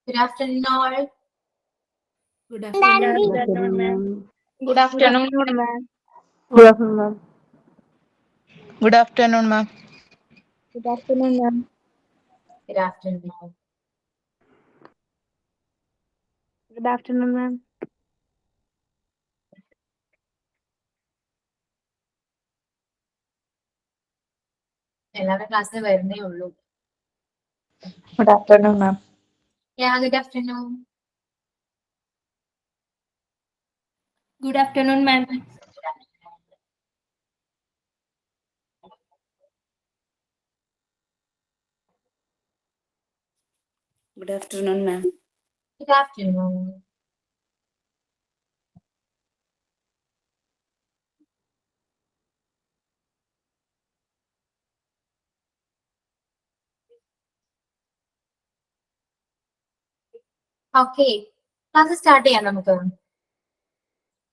Good afternoon, all. Good afternoon. Good afternoon, ma'am. Good afternoon, ma'am. Good afternoon, ma'am. Good afternoon, ma'am. Good afternoon, ma'am. Good afternoon. Good afternoon, ma'am. എല്ലാവരുടെ ക്ലാസ്സിൽ വരുന്നേ ഉള്ളൂ. Good afternoon, ma'am. Yeah, good afternoon. Good afternoon, ma'am. Good afternoon, ma'am. Good afternoon. Okay, class start ചെയ്യാം നമുക്ക്.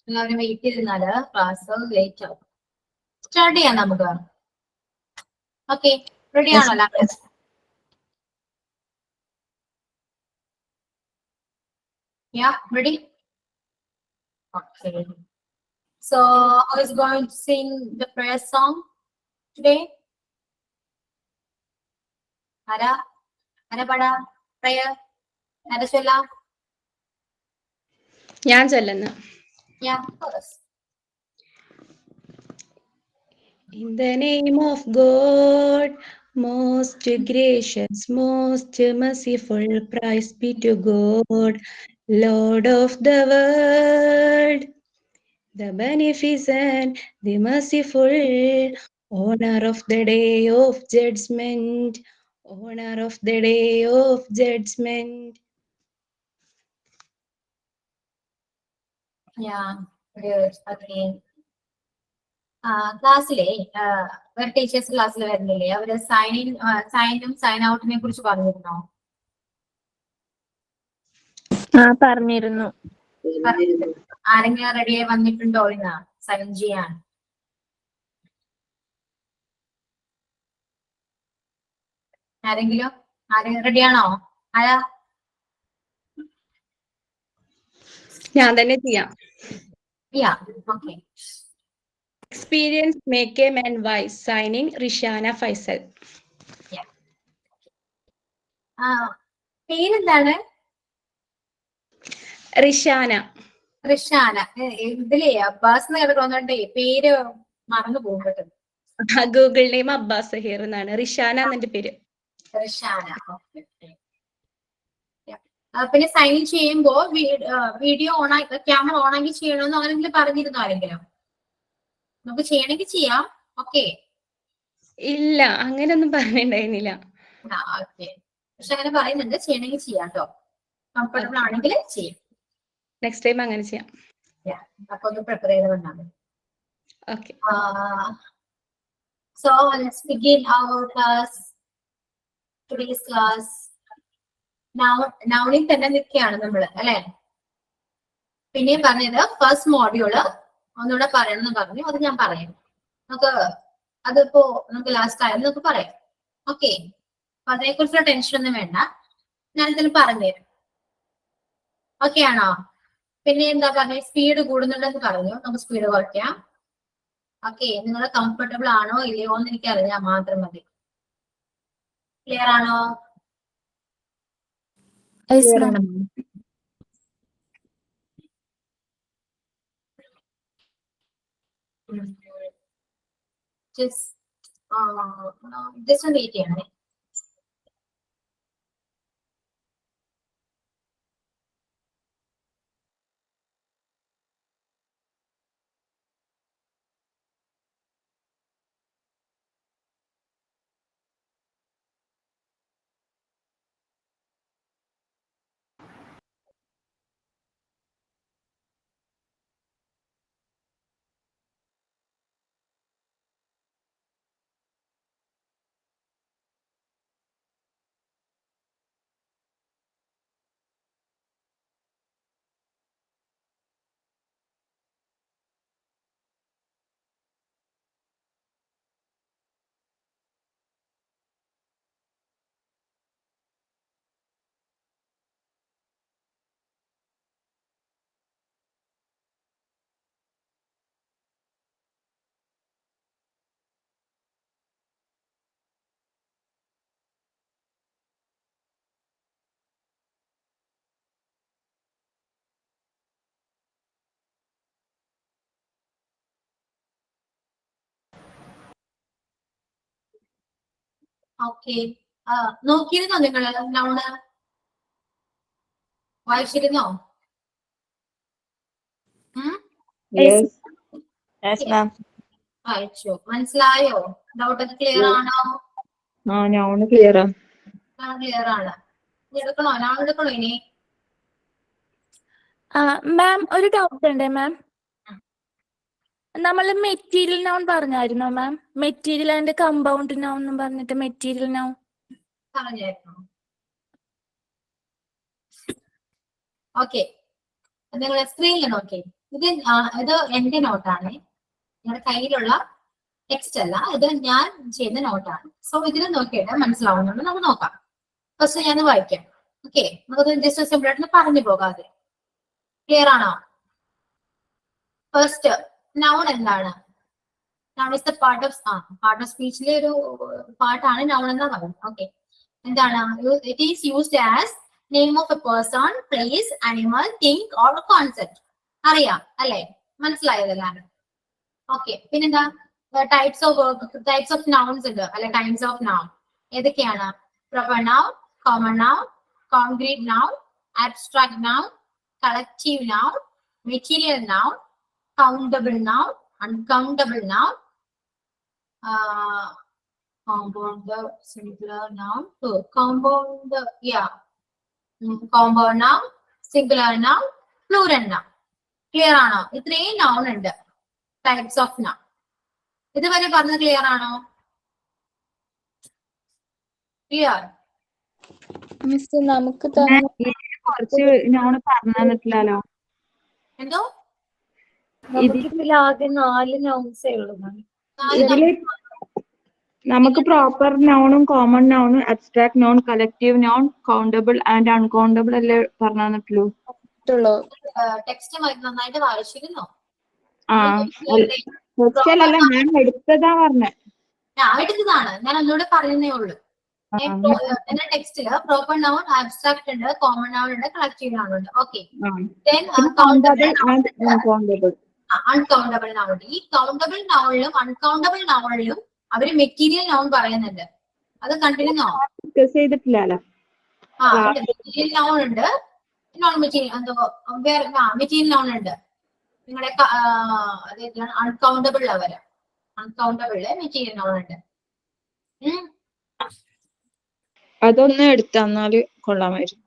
എല്ലാവരും wait ചെയ്തിരുന്നാല് class late ആവും. Start ചെയ്യാം നമുക്ക്. ഓക്കെ, റെഡി ആണോ എല്ലാവരും? Yeah, ready? Okay. So I was going to sing the prayer song today. Ara, Arapada, prayer, Arashella. ഞാൻ ചൊല്ലുന്നു. Yeah, of course. In the name of God, most gracious, most merciful, praise be to God, Lord of the world, the beneficent, the merciful, honor of the day of judgment, honor of the day of judgment. Yeah, good. Okay. ക്ലാസ്സിലെ വേറെ teachers ക്ലാസ്സിൽ വരുന്നില്ലേ, അവര് സൈനും sign ഔട്ടിനെ കുറിച്ച് പറഞ്ഞിരുന്നോ? പറഞ്ഞിരുന്നു. ആരെങ്കിലും റെഡിയായി വന്നിട്ടുണ്ടോ ഇന്ന് സൈൻ ചെയ്യാൻ? ആരെങ്കിലും റെഡിയാണോ? ആരാ? ഞാൻ തന്നെ ചെയ്യാം. Yeah, okay. Experience make a man wise. Signing Rishana Faisal. പേരെന്താണ്? റിഷാന. റിഷാന. ഇതിലേ അബ്ബാസ് എന്ന് കിടക്കുന്നോണ്ടേ പേര് മറന്നു പോകും പെട്ടെന്ന്. ഗൂഗിൾ നെയിം അബ്ബാസ് സഹീർ എന്നാണ്. റിഷാന എന്നെ പേര്. റിഷാന. പിന്നെ സൈൻ ചെയ്യുമ്പോ വീഡിയോ ക്യാമറ ഓൺ ആക്കി ചെയ്യണമെന്ന് ആരെങ്കിലും പറഞ്ഞിരുന്നോ? ആരെങ്കിലും? നമുക്ക് ചെയ്യണമെങ്കിൽ ചെയ്യാം. ഓക്കെ. ഇല്ല, അങ്ങനെയൊന്നും പറഞ്ഞിട്ടുണ്ടായിരുന്നില്ല. ഓക്കെ, പക്ഷെ അങ്ങനെ പറയുന്നുണ്ട്, ചെയ്യണമെങ്കിൽ ചെയ്യാം കേട്ടോ. കംഫർട്ടബിൾ ആണെങ്കിൽ ചെയ്യാം. നെക്സ്റ്റ് ടൈം അങ്ങനെ ചെയ്യാം. അപ്പൊ ഒന്ന് പ്രിപ്പയർ ചെയ്ത് വന്നാൽ മതി. Okay. So let's begin our class. Today's class. നൗണിൽ തന്നെ നിൽക്കുകയാണ് നമ്മള്, അല്ലെ? പിന്നെയും പറഞ്ഞത് ഫസ്റ്റ് മോഡ്യൂള് ഒന്നുകൂടെ പറയണം എന്ന് പറഞ്ഞു. അത് ഞാൻ പറയാം. അതിപ്പോ നമുക്ക് ലാസ്റ്റ് ടൈം നമുക്ക് പറയാം. ഓക്കെ, അപ്പൊ അതിനെക്കുറിച്ചുള്ള ടെൻഷൻ ഒന്നും വേണ്ട, ഞാൻ ഇതിൽ പറഞ്ഞുതരാം. ഓക്കെ ആണോ? പിന്നെ എന്താ പറഞ്ഞ, സ്പീഡ് കൂടുന്നുണ്ടെന്ന് പറഞ്ഞു. നമുക്ക് സ്പീഡ് കുറയ്ക്കാം. ഓക്കെ, നിങ്ങൾ കംഫർട്ടബിൾ ആണോ ഇല്ലയോ എന്ന് എനിക്ക് അറിഞ്ഞാൽ മാത്രം മതി. ക്ലിയർ ആണോ? ജസ്റ്റ് ഒന്ന് വെയിറ്റ് ചെയ്യണേ. ഓക്കെ. നോക്കിയിരുന്നോ നിങ്ങള് നൗണ് വായിച്ചിരുന്നോ? Yes. Yes, ma'am. വായിച്ചു. മനസ്സിലായോ? ഡൗട്ടൊക്കെ ക്ലിയർ ആണോ? Noun clear. ക്ലിയർ ആണ്. എടുക്കണോ? നൗൺ എടുക്കണോ ഇനി? മാം ഒരു ഡൗട്ട് ഉണ്ട് മാം. നമ്മൾ മെറ്റീരിയൽ നൗൺ പറഞ്ഞായിരുന്നോ ma'am? Material and compound noun എന്ന് പറഞ്ഞിട്ട് മെറ്റീരിയൽ നൗൺ പറഞ്ഞായിരുന്നു. ഓക്കെ, നിങ്ങൾ സ്ക്രീനിൽ നോക്കി. ഇത് എന്റെ നോട്ടാണ്, നിങ്ങളുടെ കയ്യിലുള്ള ടെക്സ്റ്റ് അല്ല, ഇത് ഞാൻ ചെയ്യുന്ന നോട്ടാണ്. സോ ഇതിൽ നോക്കിയിട്ട് മനസ്സിലാവുന്നുണ്ട് നമുക്ക് നോക്കാം. ഫസ്റ്റ് ഞാൻ വായിക്കാം. ഓക്കെ, നമുക്ക് ജസ്റ്റ് സിമ്പിൾ ആയിട്ട് പറഞ്ഞു പോകാതെ. ക്ലിയർ ആണോ? ഫസ്റ്റ് നൗൺ എന്താണ്? Noun is the part of സ്പീച്ചിലെ ഒരു പാർട്ടാണ് നൗൺ എന്ന് പറയുന്നത്. ഓക്കെ, എന്താണ്? It is used as name of a person, place, animal, thing or concept. അറിയാം അല്ലെ? മനസ്സിലായതല്ലാണ്. ഓക്കെ, പിന്നെന്താ? ടൈപ്സ് ഓഫ് നൗൺസ് ഉണ്ട് അല്ലെ? ടൈപ്സ് ഓഫ് നൗൺ ഏതൊക്കെയാണ്? Proper noun, common noun, concrete noun, abstract noun, collective noun, material noun, countable noun, uncountable noun, compound, singular noun, compound, compound noun, singular noun, plural noun. Clear ആണോ? ഇത്രയും noun ഉണ്ട്, types of noun. ഇതുവരെ പറഞ്ഞത് clear ആണോ? Clear? Miss നമുക്ക് കുറച്ച് noun പറഞ്ഞു തന്നിട്ടില്ലല്ലോ. എന്തോ? ആകെ 4 നൗൺസേ ഉള്ളൂ മാം. ഇതില് നമുക്ക് പ്രോപ്പർ നൗണും കോമൺ നൗണും abstract noun, collective noun, countable and uncountable അല്ലേ പറഞ്ഞു തന്നിട്ടുള്ളൂ. ടെക്സ്റ്റ് നന്നായിട്ട് വായിച്ചിരുന്നോ? അല്ല, ഞാൻ എടുത്തതാ പറഞ്ഞേ. ഞാൻ എടുത്തതാണ്, ഞാൻ ഒന്നുകൂടെ പറയുന്നേ ഉള്ളൂ. എന്റെ ടെക്സ്റ്റില് പ്രോപ്പർ നൗൺ, ആബ്സ്ട്രാക്ട് ഉണ്ട്, കോമൺ നൗൺ ഉണ്ട്, കളക്റ്റീവ് നൗൺ ഉണ്ട്. Okay, uncountable noun. ഈ കൗണ്ടബിൾ നൗണിലും അൺകൗണ്ടബിൾ നൗണിലും അവര് മെറ്റീരിയൽ നൗൺ പറയുന്നുണ്ട്. അത് കണ്ടിരുന്നോ? ചെയ്തിട്ടില്ലല്ലോ. മെറ്റീരിയൽ നൗൺ ഉണ്ട്, നോൺ മെറ്റീരിയൽ മെറ്റീരിയൽ നൗൺ ഉണ്ട്. നിങ്ങളുടെ അൺകൗണ്ടബിൾ അവര് അൺകൗണ്ടബിള് മെറ്റീരിയൽ നൗൺ ഉണ്ട്. അതൊന്ന് എടുത്തന്നാല് കൊള്ളാമായിരുന്നു.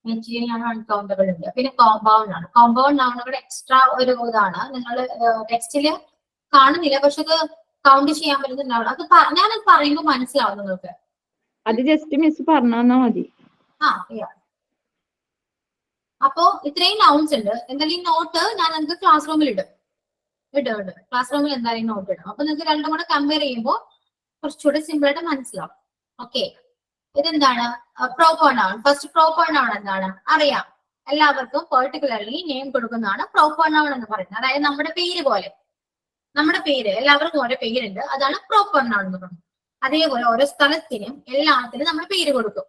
മെറ്റീരിയൽ ആണ്, അൺകൗണ്ടബിൾ ഉണ്ട്. പിന്നെ കോമ്പൗണ്ട് ആണ്. കോമ്പൗണ്ട് നൗണുകളുടെ എക്സ്ട്രാ ഒരു ഇതാണ്, നിങ്ങൾ ടെക്സ്റ്റില് കാണുന്നില്ല, പക്ഷെ അത് കൗണ്ട് ചെയ്യാൻ പറ്റുന്നുണ്ടാവും. അത് ഞാനത് പറയുമ്പോൾ മനസ്സിലാവും നിങ്ങൾക്ക്. അത് ജസ്റ്റ് മിസ് പറഞ്ഞാ മതി. അപ്പോ ഇത്രയും നൗൺസ് ഉണ്ട്. എന്തായാലും ഈ നോട്ട് ഞാൻ നിങ്ങൾക്ക് ക്ലാസ് റൂമിൽ ഇടും. ക്ലാസ് റൂമിൽ എന്തായാലും നോട്ട് ഇടും. അപ്പൊ നിങ്ങൾക്ക് രണ്ടും കൂടെ കമ്പയർ ചെയ്യുമ്പോൾ കുറച്ചുകൂടെ സിമ്പിൾ ആയിട്ട് മനസ്സിലാവും. ഓക്കെ, ഇതെന്താണ്? Proper noun. First proper noun എന്താണ് അറിയാം എല്ലാവർക്കും. പെർട്ടിക്കുലർലി നെയിം കൊടുക്കുന്നതാണ് പ്രോപ്പർ നൗൺ എന്ന് പറയുന്നത്. അതായത് നമ്മുടെ പേര് പോലെ, നമ്മുടെ പേര് എല്ലാവർക്കും ഓരോ പേരുണ്ട്, അതാണ് പ്രോപ്പർ നൗൺ എന്ന് പറയുന്നത്. അതേപോലെ ഓരോ സ്ഥലത്തിനും എല്ലാത്തിനും നമ്മൾ പേര് കൊടുക്കും.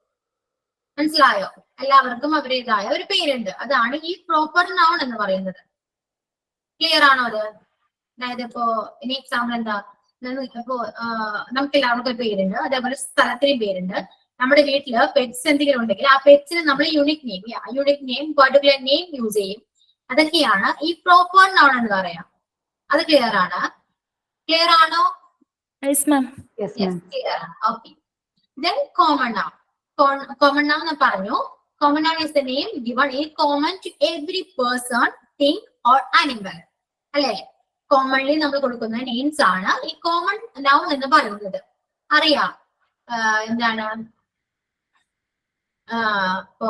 മനസ്സിലായോ? എല്ലാവർക്കും അവരുടേതായ ഒരു പേരുണ്ട്, അതാണ് ഈ പ്രോപ്പർ നൗൺ എന്ന് പറയുന്നത്. ക്ലിയർ ആണോ അത്? അതായത് ഇപ്പോ ഇനി എക്സാമ്പിൾ എന്താ? ഇപ്പോ നമുക്ക് എല്ലാവർക്കും പേരുണ്ട്, അതേപോലെ സ്ഥലത്തിനും പേരുണ്ട്. നമ്മുടെ വീട്ടില് പെറ്റ്സ് എന്തെങ്കിലും ഉണ്ടെങ്കിൽ ആ പെറ്റ്സിന് നമ്മൾ unique name, particular name use ചെയ്യും. അതൊക്കെയാണ് ഈ പ്രോപ്പർ നൗൺ എന്ന് പറയാം. അത് ക്ലിയർ ആണ്? ക്ലിയർ ആണോ? Okay. Then common noun. Common noun എന്ന് പറഞ്ഞു. Common noun is the name given in common to every person, thing or animal. അല്ലെ? കോമൺലി നമ്മൾ കൊടുക്കുന്ന നെയിംസ് ആണ് ഈ കോമൺ നൗൺ എന്ന് പറയുന്നത്. അറിയാം എന്താണ്? ഇപ്പോ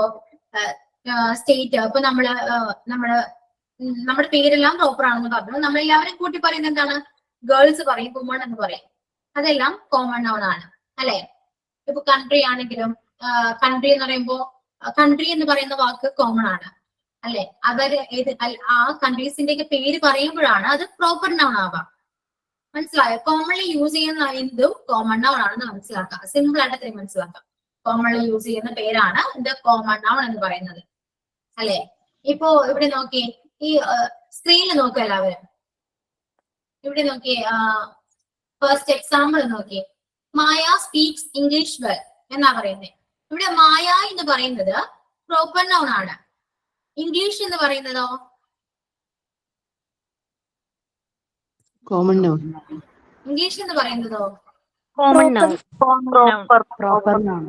സ്റ്റേറ്റ്, ഇപ്പൊ നമ്മുടെ പേരെല്ലാം പ്രോപ്പർ ആണെന്ന് പറഞ്ഞു. നമ്മളെല്ലാവരും കൂട്ടി പറയുന്നത് എന്താണ്? ഗേൾസ് പറയും, വുമൺ എന്ന് പറയും. അതെല്ലാം കോമൺ നൗൺ ആണ് അല്ലെ? ഇപ്പൊ കൺട്രി ആണെങ്കിലും കൺട്രി എന്ന് പറയുമ്പോ കൺട്രി എന്ന് പറയുന്ന വാക്ക് കോമൺ ആണ് അല്ലെ? അവര് ആ കൺട്രീസിന്റെ ഒക്കെ പേര് പറയുമ്പോഴാണ് അത് പ്രോപ്പർ നൗൺ ആവാം. മനസ്സിലായോ? കോമൺലി യൂസ് ചെയ്യുന്ന എന്തും കോമൺ നൗൺ ആണെന്ന് മനസ്സിലാക്കാം. സിമ്പിൾ ആയിട്ട് മനസ്സിലാക്കാം. കോമൺലി യൂസ് ചെയ്യുന്ന പേരാണ് ഇത് കോമൺ നൗൺ എന്ന് പറയുന്നത് അല്ലെ? ഇപ്പോ ഇവിടെ നോക്കി, ഈ സ്ക്രീനിൽ നോക്കുക എല്ലാവരും. ഇവിടെ നോക്കി, ഫസ്റ്റ് എക്സാമ്പിൾ നോക്കിയേ. മായ സ്പീക്സ് ഇംഗ്ലീഷ് വെൽ എന്നാ പറയുന്നത്. ഇവിടെ മായ എന്ന് പറയുന്നത് പ്രോപ്പർ നൗൺ ആണ്. ഇംഗ്ലീഷ് എന്ന് പറയുന്നതോ Common noun. ഇംഗ്ലീഷ് എന്ന് പറയുന്നതോ Proper Proper noun.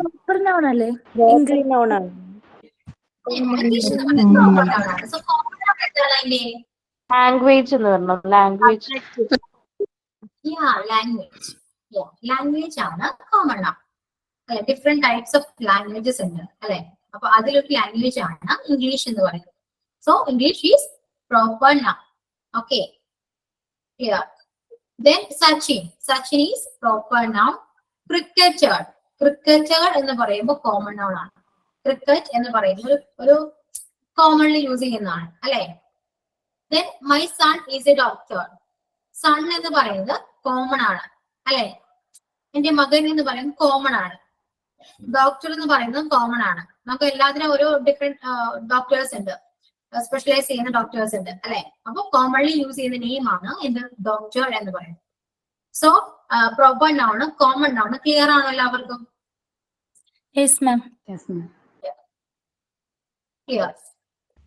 noun അല്ലേ? Proper noun ആണ്. ഇംഗ്ലീഷ് എന്ന് പറയുന്നത് പ്രോപ്പർ നൗൺ ആണ്. സോ കോമൺ നൗൺ എന്താണ് അതിന്റെ? ലാംഗ്വേജ് എന്ന് പറഞ്ഞു. ലാംഗ്വേജ്. ലാംഗ്വേജ് ആണ് കോമൺ നൗൺ അല്ലെ. ഡിഫറെന്റ് ടൈപ്സ് ഓഫ് ലാംഗ്വേജസ് ഉണ്ട് അല്ലെ. അപ്പൊ അതിലൊരു ലാംഗ്വേജ് ആണ് ഇംഗ്ലീഷ് എന്ന് പറയുന്നത്. So English is proper noun. Okay, clear. Then Sachin is proper noun. Cricketer എന്ന് പറയുമ്പോൾ കോമൺ നൗൺ ആണ്. ക്രിക്കറ്റ് എന്ന് പറയുന്നത് ഒരു കോമൺലി യൂസ് ചെയ്യുന്നതാണ് അല്ലെ. Then my son is a doctor. Son എന്ന് പറയുന്നത് കോമൺ ആണ് അല്ലെ. എന്റെ മകൻ എന്ന് പറയുന്നത് കോമൺ ആണ്. ഡോക്ടർ എന്ന് പറയുന്നത് കോമൺ ആണ്. നമുക്ക് എല്ലാത്തിനും ഓരോ ഡിഫറെന്റ് ഡോക്ടേഴ്സ് ഉണ്ട്, സ്പെഷ്യലൈസ് ചെയ്യുന്ന ഡോക്ടേഴ്സ് ഉണ്ട് അല്ലെ. അപ്പൊ കോമൺലി യൂസ് ചെയ്യുന്ന നെയിം ആണ് എന്ത്? ഡോക്ടർ എന്ന് പറയുന്നത്. So proper noun, common noun clear ആണോ എല്ലാവർക്കും? Yes, ma'am. Yes, ma'am. Clear.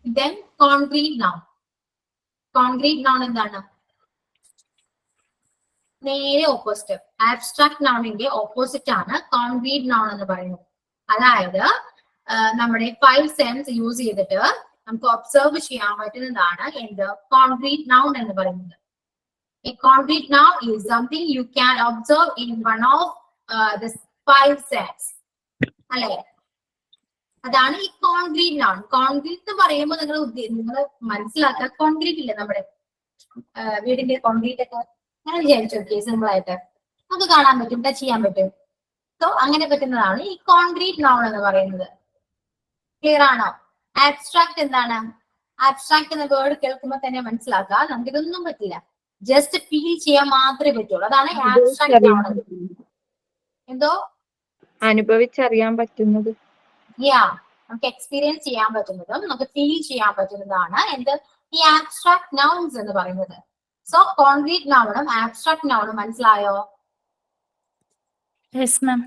Then concrete noun. Concrete noun എന്താണ്? നേരെ ഓപ്പോസിറ്റ്. ആബ്സ്ട്രാക്ട് നൗണിന്റെ ഓപ്പോസിറ്റ് ആണ് കോൺക്രീറ്റ് നൗൺ എന്ന് പറയുന്നത്. അതായത് നമ്മുടെ 5 സെൻസ് യൂസ് ചെയ്തിട്ട് നമുക്ക് ഒബ്സർവ് ചെയ്യാൻ പറ്റുന്നതാണ് എന്ത്? കോൺക്രീറ്റ് നൗൺ എന്ന് പറയുന്നത്. A concrete noun is something you can observe in one of the 5 senses. അല്ലെ, അതാണ് ഈ കോൺക്രീറ്റ് നൗൺ. കോൺക്രീറ്റ് എന്ന് പറയുമ്പോൾ നിങ്ങൾ മനസ്സിലാക്കുക, കോൺക്രീറ്റ് ഇല്ലേ നമ്മുടെ വീടിന്റെ കോൺക്രീറ്റ് ഒക്കെ, അങ്ങനെ വിചാരിച്ചു നോക്കിയേ. സിമ്പിൾ ആയിട്ട് നമുക്ക് കാണാൻ പറ്റും, ടച്ച് ചെയ്യാൻ പറ്റും. സോ അങ്ങനെ പറ്റുന്നതാണ് ഈ കോൺക്രീറ്റ് നൗൺ എന്ന് പറയുന്നത്. ക്ലിയർ ആണോ? ആബ്സ്ട്രാക്ട് എന്താണ്? ആബ്സ്ട്രാക്ട് എന്ന വേർഡ് കേൾക്കുമ്പോൾ തന്നെ മനസ്സിലാക്കുക നമുക്ക് ഇതൊന്നും പറ്റില്ല, ജസ്റ്റ് ഫീൽ ചെയ്യാൻ മാത്രമേ പറ്റുള്ളൂ. അതാണ് ആബ്സ്ട്രാക്ട് നൗൺ. എന്തോ അനുഭവിച്ചറിയാൻ പറ്റുന്നത്. നമുക്ക് എക്സ്പീരിയൻസ് ചെയ്യാൻ പറ്റുന്നതും നമുക്ക് ഫീൽ ചെയ്യാൻ പറ്റുന്നതാണ് എന്ത്? ഈ ആബ്സ്ട്രാക്ട് നൗൺസ് എന്ന് പറയുന്നത്. സോ കോൺക്രീറ്റ് നൗണും ആബ്സ്ട്രാക്ട് നൗണും മനസ്സിലായോ? Yes, ma'am.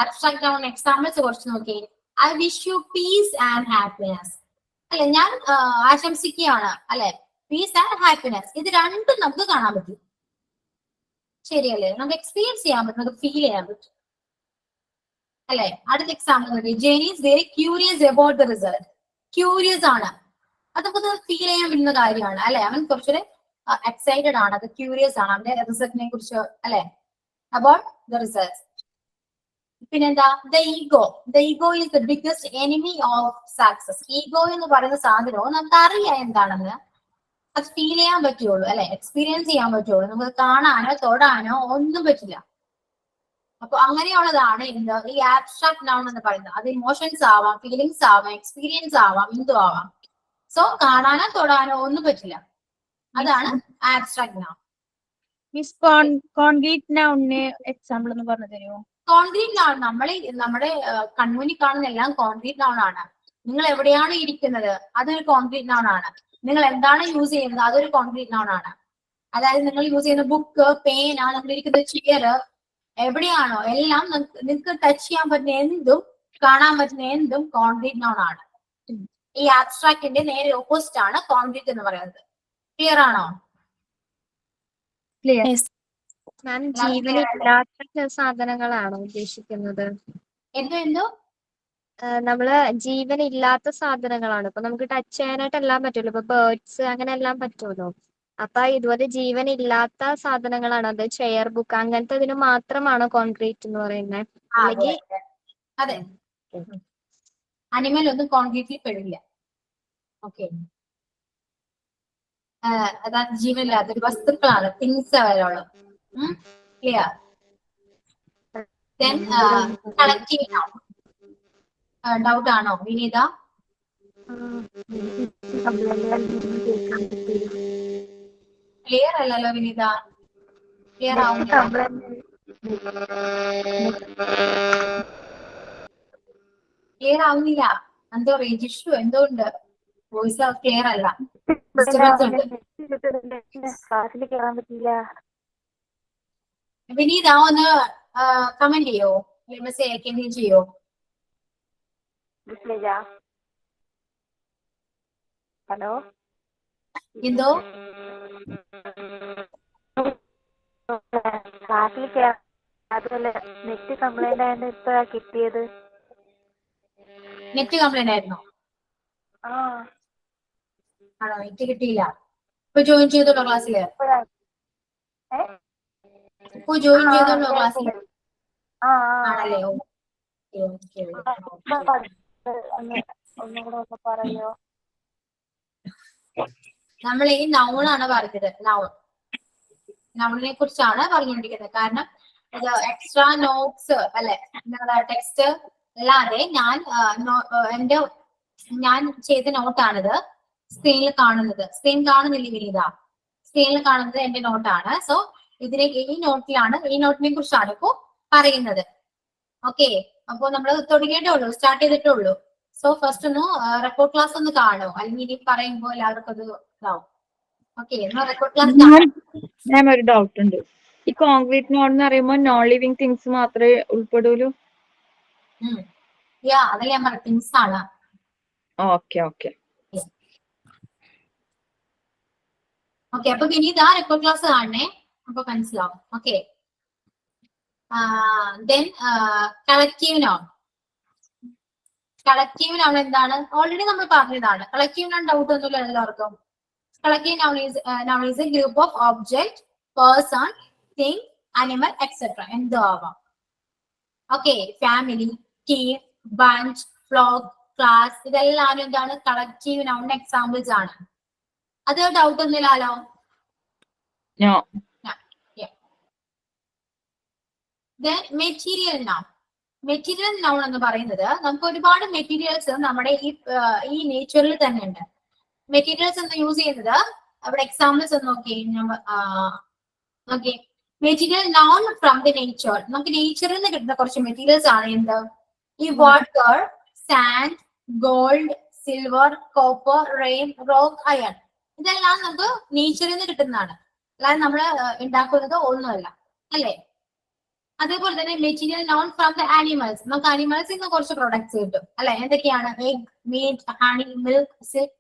Abstract noun examples കുറച്ച് നോക്കി. I wish you piece and happiness അല്ലെ, ഞാൻ ആശംസിക്കുകയാണ് അല്ലെ. പീസ് ആൻഡ് ഹാപ്പിനെസ്, ഇത് രണ്ടും നമുക്ക് കാണാൻ പറ്റും, ശരിയല്ലേ? നമുക്ക് എക്സ്പീരിയൻസ് ചെയ്യാൻ പറ്റും, നമുക്ക് ഫീൽ ചെയ്യാൻ പറ്റും അല്ലെ. അടുത്ത എക്സാമ്പിൾ നോക്കി. Jane is very curious about the result. Curious ആണ്, അത് നമുക്ക് ഫീൽ ചെയ്യാൻ പറ്റുന്ന കാര്യമാണ് അല്ലെ. അവൻ കുറച്ചൊരു എക്സൈറ്റഡ് ആണ്, അത് ക്യൂരിയസ് ആണ് അവന്റെ റിസൾട്ടിനെ കുറിച്ച് അല്ലെ, അബൌട്ട് ദ റിസൾട്ട്. പിന്നെന്താ? The ego. The ego is the biggest enemy of success. Ego എന്ന് പറയുന്ന സാധനവും നമുക്ക് അറിയാം എന്താണെന്ന്, അത് ഫീൽ ചെയ്യാൻ പറ്റുള്ളൂ അല്ലെ, എക്സ്പീരിയൻസ് ചെയ്യാൻ പറ്റുള്ളൂ. നമുക്ക് കാണാനോ തൊടാനോ ഒന്നും പറ്റില്ല. അപ്പൊ അങ്ങനെയുള്ളതാണ് എന്ത്? ഈ ആബ്സ്ട്രാക്ട് നൗൺ എന്ന് പറയുന്നത്. അത് ഇമോഷൻസ് ആവാം, ഫീലിങ്സ് ആവാം, എക്സ്പീരിയൻസ് ആവാം, എന്തും ആവാം. സോ കാണാനോ തൊടാനോ ഒന്നും പറ്റില്ല, അതാണ് ആബ്സ്ട്രാക്ട് നൗൺ. മിസ് കോൺക്രീറ്റ് നൗണിന് എക്സാമ്പിൾ ഒന്ന് പറഞ്ഞു തരുമോ? കോൺക്രീറ്റ് നൗൺ നമ്മുടെ കൺമുന്നിൽ കാണുന്ന എല്ലാം കോൺക്രീറ്റ് നൗൺ ആണ്. നിങ്ങൾ എവിടെയാണ് ഇരിക്കുന്നത് അതൊരു കോൺക്രീറ്റ് നൗൺ ആണ്. നിങ്ങൾ എന്താണ് യൂസ് ചെയ്യുന്നത് അതൊരു കോൺക്രീറ്റ് നൗൺ ആണ്. അതായത് നിങ്ങൾ യൂസ് ചെയ്യുന്ന ബുക്ക്, പേന, നിങ്ങൾ ഇരിക്കുന്ന ചെയർ, എവിടെയാണോ എല്ലാം നിങ്ങൾക്ക് ടച്ച് ചെയ്യാൻ പറ്റുന്ന എന്തും കാണാൻ പറ്റുന്ന എന്തും കോൺക്രീറ്റ് നൗൺ ആണ്. ഈ ആബ്സ്ട്രാക്റ്റിന്റെ നേരെ ഓപ്പോസിറ്റ് ആണ് കോൺക്രീറ്റ് എന്ന് പറയുന്നത്. ക്ലിയർ ആണോ? Yes. മാം, ജീവനില്ലാത്ത സാധനങ്ങളാണോ ഉദ്ദേശിക്കുന്നത്? എന്തോ നമ്മള് ജീവനില്ലാത്ത സാധനങ്ങളാണ്. ഇപ്പൊ നമുക്ക് ടച്ച് ചെയ്യാനായിട്ട് എല്ലാം പറ്റുമല്ലോ, ഇപ്പൊ ബേർഡ്സ് അങ്ങനെ എല്ലാം പറ്റുമല്ലോ. അപ്പൊ ഇതുപോലെ ജീവനില്ലാത്ത സാധനങ്ങളാണ്, അത് ചെയർ, ബുക്ക് അങ്ങനത്തെ ഇതിന് മാത്രമാണോ കോൺക്രീറ്റ് എന്ന് പറയുന്നത്? അല്ലെങ്കിൽ അതെ, അനിമൽ ഒന്നും കോൺക്രീറ്റിൽ പെടില്ല. ഓക്കെ, അതായത് ജീവനില്ലാത്ത ഒരു വസ്തുക്കളാണ്, തിങ്സ് അവരുള്ളൂ. Clear? Then collective noun. Doubt ആണോ വിനീത? ക്ലിയർ അല്ലല്ലോ വിനീത? ക്ലിയർ ആവുന്നില്ല. ക്ലിയർ ആവുന്നില്ല, എന്തോ റേഞ്ച് ഇഷ്യൂ എന്തോ ഉണ്ട്, വോയിസ് ക്ലിയർ അല്ല, ഡിസ്റ്റർബൻസ് ഉണ്ട്. വിനീത ഒന്ന് കമന്റ് ചെയ്യോ, മെസ്സേജ് അയക്കുകയും ചെയ്യോ? ഹലോ, എന്തോ ക്ലാസ്സിൽ അതുപോലെ നെറ്റ് കംപ്ലൈന്റ് ആയതുകൊണ്ട് ഇപ്പഴാ കിട്ടിയത്. നെറ്റ് കംപ്ലൈന്റ് ആയിരുന്നോ? ആ, ആണോ? നെറ്റ് കിട്ടിയില്ല. ഇപ്പൊ ജോയിൻ ചെയ്തോളൂ ക്ലാസ്സില്. ഇപ്പൊ ജോയിൻ ചെയ്തോളൂ ക്ലാസ്സില്. ആണല്ലേ? ഒന്നുകൂടെ ഒന്ന് പറയോ? നമ്മൾ ഈ നൗണാണ് പറഞ്ഞത്. നൗണിനെ കുറിച്ചാണ് പറഞ്ഞുകൊണ്ടിരിക്കുന്നത്. കാരണം ഇത് എക്സ്ട്രാ നോട്ട്സ് അല്ലെ, ടെക്സ്റ്റ് അല്ലാതെ ഞാൻ ചെയ്ത നോട്ടാണിത് സ്ക്രീനിൽ കാണുന്നത്. സ്ക്രീൻ കാണുന്നില്ല വിനീത? സ്ക്രീനിൽ കാണുന്നത് എന്റെ നോട്ടാണ്. സോ ഈ നോട്ടിനെ കുറിച്ചാണ് ഇപ്പോ പറയുന്നത്. ഓക്കെ, അപ്പൊ നമ്മൾ തുടങ്ങിയിട്ടേ ഉള്ളൂ, സ്റ്റാർട്ട് ചെയ്തിട്ടേ ഉള്ളൂ. സോ ഫസ്റ്റ് ഒന്ന് റെക്കോർഡ് ക്ലാസ് ഒന്ന് കാണോ, അല്ലെങ്കിൽ ഇനി പറയുമ്പോ എല്ലാവർക്കും അത് ഇതാവും. ഓക്കെ, റെക്കോർഡ് ക്ലാസ് ഞാൻ ഒരു ഡൗട്ട് ഉണ്ട്. ഈ കോൺക്രീറ്റ് നോൺ എന്ന് പറയുമ്പോൾ നോൺ ലിവിങ് തിങ്സ് മാത്രമേ ഉൾപ്പെടൂലൂ? അതല്ലേ ഞാൻ പറഞ്ഞ തിങ്സ് ആണ്. ഓക്കെ ഓക്കെ ഓക്കെ, അപ്പൊ വിനീത റെക്കോർഡ് ക്ലാസ് കാണണേ, അപ്പൊ മനസ്സിലാവും. Okay, then collective noun. Collective noun എന്താണ്? ഓൾറെഡി നമ്മൾ പറഞ്ഞതാണ്. കളക്റ്റീവ് നൗൺ ഡൗട്ട് ഒന്നുമില്ല എല്ലാവർക്കും. Collective noun is a group of object, person, thing, animal etcetera. എന്തോ ആവാം. Okay, family, team, bunch, flock, class, ഇതെല്ലാം എന്താണ്? കളക്റ്റീവ് നൗണിന്റെ എക്സാമ്പിൾസ് ആണ്. അത് ഡൗട്ട് ഒന്നുമില്ലല്ലോ? Material noun. മെറ്റീരിയൽ നൗൺ എന്ന് പറയുന്നത് നമുക്ക് ഒരുപാട് മെറ്റീരിയൽസ് നമ്മുടെ ഈ നേച്ചറിൽ തന്നെ ഉണ്ട്. മെറ്റീരിയൽസ് എന്ന് യൂസ് ചെയ്യുന്നത് അവിടെ എക്സാമ്പിൾസ് ഒന്ന് നോക്കി. Material noun from the nature. നമുക്ക് നേച്ചറിൽ നിന്ന് കിട്ടുന്ന കുറച്ച് മെറ്റീരിയൽസ് ആണ് എന്ത്? ഈ water, sand, gold, silver, copper, rain, rock, iron. ഇതെല്ലാം നമുക്ക് നേച്ചറിൽ നിന്ന് കിട്ടുന്നതാണ്, അല്ലാതെ നമ്മൾ ഉണ്ടാക്കുന്നത് ഒന്നുമല്ല, അല്ലേ? അതേപോലെ തന്നെ material known from the animals. നമുക്ക് ആനിമൽസിൽ നിന്ന് കുറച്ച് പ്രൊഡക്ട്സ് കിട്ടും, അല്ലെ? എന്തൊക്കെയാണ്? Egg, meat, honey, milk, silk,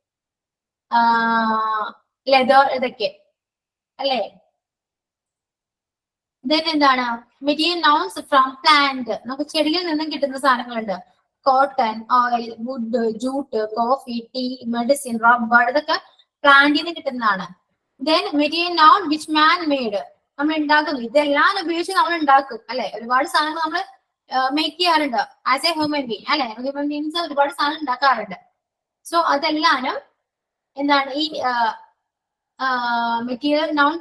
leather, ഇതൊക്കെ അല്ലേ? ദെൻ എന്താണ്? Material known from plant. നമുക്ക് ചെടിയിൽ നിന്നും കിട്ടുന്ന സാധനങ്ങളുണ്ട്. Cotton, oil, wood, jute, coffee, tea, medicine, rubber, ഇതൊക്കെ പ്ലാന്റിൽ നിന്ന് കിട്ടുന്നതാണ്. Then material known which man made. നമ്മൾ ഉണ്ടാക്കുന്നു. ഇതെല്ലാം ഉപയോഗിച്ച് നമ്മൾ ഉണ്ടാക്കും, അല്ലെ? ഒരുപാട് സാധനങ്ങൾ നമ്മൾ മേക്ക് ചെയ്യാറുണ്ട് ആസ് എ ഹ്യൂമൻ ബീങ്, അല്ലെ? ഹ്യൂമൻ ബീങ്സ് ഒരുപാട് സാധനം ഉണ്ടാക്കാറുണ്ട്. സോ അതെല്ലാനും എന്താണ്? ഈ material known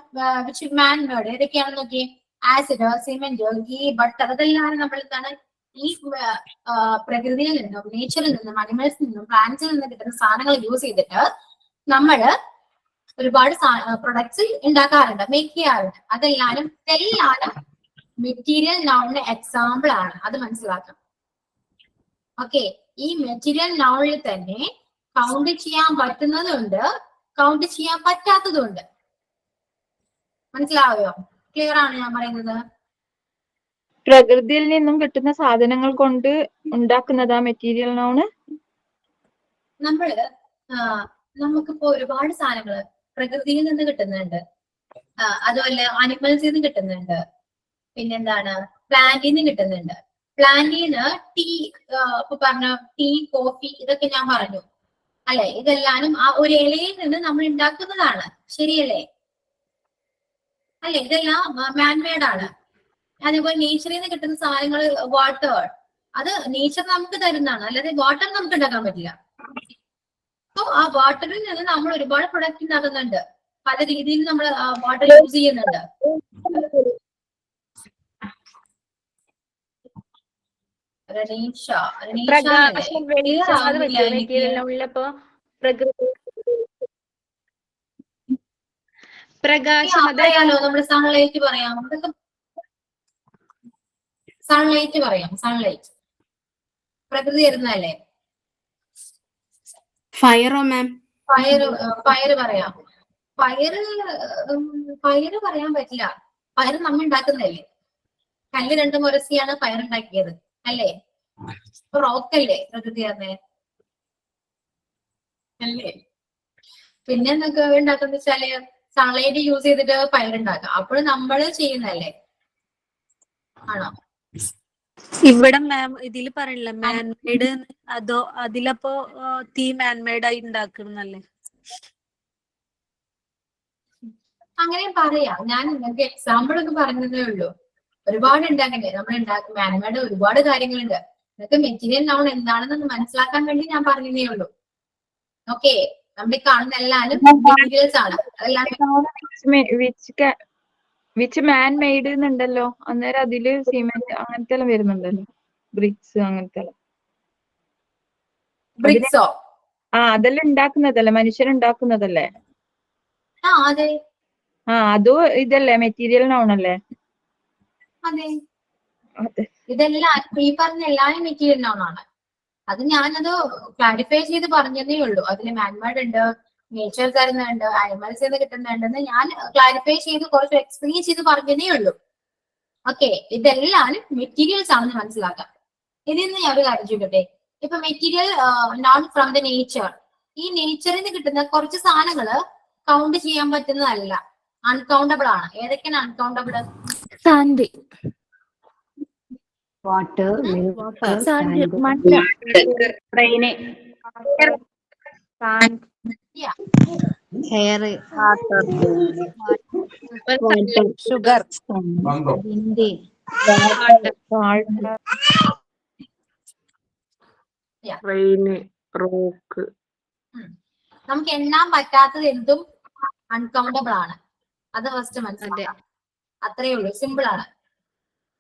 which man made. ഏതൊക്കെയാണെന്ന് നോക്കി. ആസിഡ്, സിമെന്റ്, ഗീ, ബട്ടർ, അതെല്ലാം നമ്മൾ എന്താണ്? ഈ പ്രകൃതിയിൽ നിന്നും, നേച്ചറിൽ നിന്നും, അനിമൽസിൽ നിന്നും, പ്ലാന്റ്സിൽ നിന്നും കിട്ടുന്ന സാധനങ്ങൾ യൂസ് ചെയ്തിട്ട് നമ്മള് ഒരുപാട് പ്രൊഡക്ട്സ് ഉണ്ടാക്കാറുണ്ട്, മേക്ക് ചെയ്യാറുണ്ട്. അതെല്ലാനും മെറ്റീരിയൽ നൗണിന്റെ എക്സാമ്പിൾ ആണ്. അത് മനസ്സിലാക്കണം. ഓക്കെ, ഈ മെറ്റീരിയൽ നൗണിൽ തന്നെ കൗണ്ട് ചെയ്യാൻ പറ്റുന്നതുണ്ട്, കൗണ്ട് ചെയ്യാൻ പറ്റാത്തതുണ്ട്. മനസ്സിലാവുകയോ? ക്ലിയർ ആണ് ഞാൻ പറയുന്നത്? പ്രകൃതിയിൽ നിന്നും കിട്ടുന്ന സാധനങ്ങൾ കൊണ്ട് ഉണ്ടാക്കുന്നതാ മെറ്റീരിയൽ നൗണ്. നമുക്കിപ്പോ ഒരുപാട് സാധനങ്ങൾ പ്രകൃതിയിൽ നിന്ന് കിട്ടുന്നുണ്ട്, അതുപോലെ അനിമൽസിൽ നിന്ന് കിട്ടുന്നുണ്ട്, പിന്നെന്താണ്? പ്ലാന്റിൽ നിന്ന് കിട്ടുന്നുണ്ട്. പ്ലാന്റിൽ നിന്ന് ടീ, ഇപ്പൊ പറഞ്ഞു ടീ, കോഫി, ഇതൊക്കെ ഞാൻ പറഞ്ഞു, അല്ലെ? ഇതെല്ലാനും ആ ഒരു ഇലയിൽ നിന്ന് നമ്മൾ ഉണ്ടാക്കുന്നതാണ്, ശരിയല്ലേ? അല്ലെ? ഇതെല്ലാം മാൻമെയ്ഡ് ആണ്. അതേപോലെ നേച്ചറിൽ നിന്ന് കിട്ടുന്ന സാധനങ്ങൾ, വാട്ടർ, അത് നേച്ചർ നമുക്ക് തരുന്നതാണ്, അല്ലാതെ വാട്ടർ നമുക്ക് ഉണ്ടാക്കാൻ പറ്റില്ല. സോ ആ വാട്ടറിൽ നിന്ന് നമ്മൾ ഒരുപാട് പ്രൊഡക്റ്റ് ഉണ്ടാക്കുന്നുണ്ട്, പല രീതിയിൽ നമ്മൾ വാട്ടർ യൂസ് ചെയ്യുന്നുണ്ട്. പ്രകാശം, വെളിച്ചം, അത് പറ്റുമോ മെറ്റീരിയലിനുള്ളിലപ്പോ? പ്രകാശം, അറിയാലോ, നമ്മൾ സൺലൈറ്റ് പറയാം. സൺലൈറ്റ് പറയാം. സൺലൈറ്റ് പ്രകൃതി തരുന്നതല്ലേ? ഫയറോ മാം? ഫയർ പറയാം. ഫയർ പറയാൻ പറ്റില്ല, ഫയർ നമ്മൾ ഉണ്ടാക്കുന്നതല്ലേ? കല്ല് രണ്ടും ഉരസിയാണ് ഫയർ ഉണ്ടാക്കിയത് അല്ലേ? റോക്കല്ലേ പ്രകൃതി തന്നെ അല്ലേ? പിന്നെ എന്തൊക്കെ ഉണ്ടാക്കുന്ന വെച്ചാല് സൺലൈറ്റ് യൂസ് ചെയ്തിട്ട് ഫയർ ഉണ്ടാക്കാം. അപ്പോഴും നമ്മൾ ചെയ്യുന്നല്ലേ ആണോ? ഇവിടെ മാം ഇതിൽ പറയില്ല മാൻമെയ്ഡ്, അതോ അതിലപ്പോ തീ മാൻമെയ്ഡ് ആയി ഉണ്ടാക്കുന്നല്ലേ? അങ്ങനെ പറയാം. ഞാൻ നിങ്ങൾക്ക് എക്സാമ്പിൾ ഒക്കെ പറഞ്ഞതേ ഉള്ളൂ. ഒരുപാട് ഉണ്ട് അങ്ങനെ നമ്മൾ ഉണ്ടാക്കും മാൻമേഡ് ഒരുപാട് കാര്യങ്ങളുണ്ട്. നിങ്ങൾക്ക് മെറ്റീരിയൽ നൗൺ എന്താണെന്ന് മനസ്സിലാക്കാൻ വേണ്ടി ഞാൻ പറഞ്ഞതേ ഉള്ളൂ. ഓക്കെ, നമ്മൾ ഈ കാണുന്ന എല്ലാവരും മെറ്റീരിയൽസ് ആണ്. അതെല്ലാം വിച്ച് മാൻ മെയ്ഡ് എന്നുണ്ടല്ലോ, അന്നേരം അതില് സിമെന്റ് അങ്ങനത്തെ എല്ലാം വരുന്നുണ്ടല്ലോ, ബ്രിക്സ് അങ്ങനത്തെ ബ്രിക്സോ? അതെല്ലാം ഉണ്ടാക്കുന്നതല്ലേ, മനുഷ്യരുണ്ടാക്കുന്നതല്ലേ? അതെ അതും ഇതല്ലേ മെറ്റീരിയൽ നൗണല്ലേ? അതെ, അതെ. ഇതെല്ലാം ഈ പറഞ്ഞ എല്ലാവരും മെറ്റീരിയൽ നൗൺ ആണ്. അത് ഞാനത് ക്ലാരിഫൈ ചെയ്ത് പറഞ്ഞതേ ഉള്ളൂ. അതിൽ മാൻമേഡ് ഉണ്ട്, നേച്ചർ തരുന്നുണ്ട്, അനിമൽസ് നിന്ന് കിട്ടുന്നുണ്ടെന്ന് ഞാൻ ക്ലാരിഫൈ ചെയ്ത് കുറച്ച് എക്സ്പ്ലെയിൻ ചെയ്ത് പറഞ്ഞതേ ഉള്ളൂ. ഓക്കെ, ഇതെല്ലാരും മെറ്റീരിയൽസ് ആണെന്ന് മനസ്സിലാക്കാം. ഇതിൽ നിന്ന് ഞാൻ ഒരു കാര്യം ചോദിക്കട്ടെ. ഇപ്പൊ material known from the nature, ഈ നേച്ചറിൽ നിന്ന് കിട്ടുന്ന കുറച്ച് സാധനങ്ങള് കൗണ്ട് ചെയ്യാൻ പറ്റുന്നതല്ല, അൺകൗണ്ടബിൾ ആണ്. ഏതൊക്കെയാണ് uncountable? Sand, water, milk, sand, sand, മണ്ണ്, train, hair, sugar, Hindi, train, rock. നമുക്ക് എണ്ണാൻ പറ്റാത്തത് എന്തും അൺകൗണ്ടബിൾ ആണ്. അത് ഫസ്റ്റ് മനസ്സിലാക്കാം. അത്രയേ ഉള്ളൂ, സിമ്പിൾ ആണ്.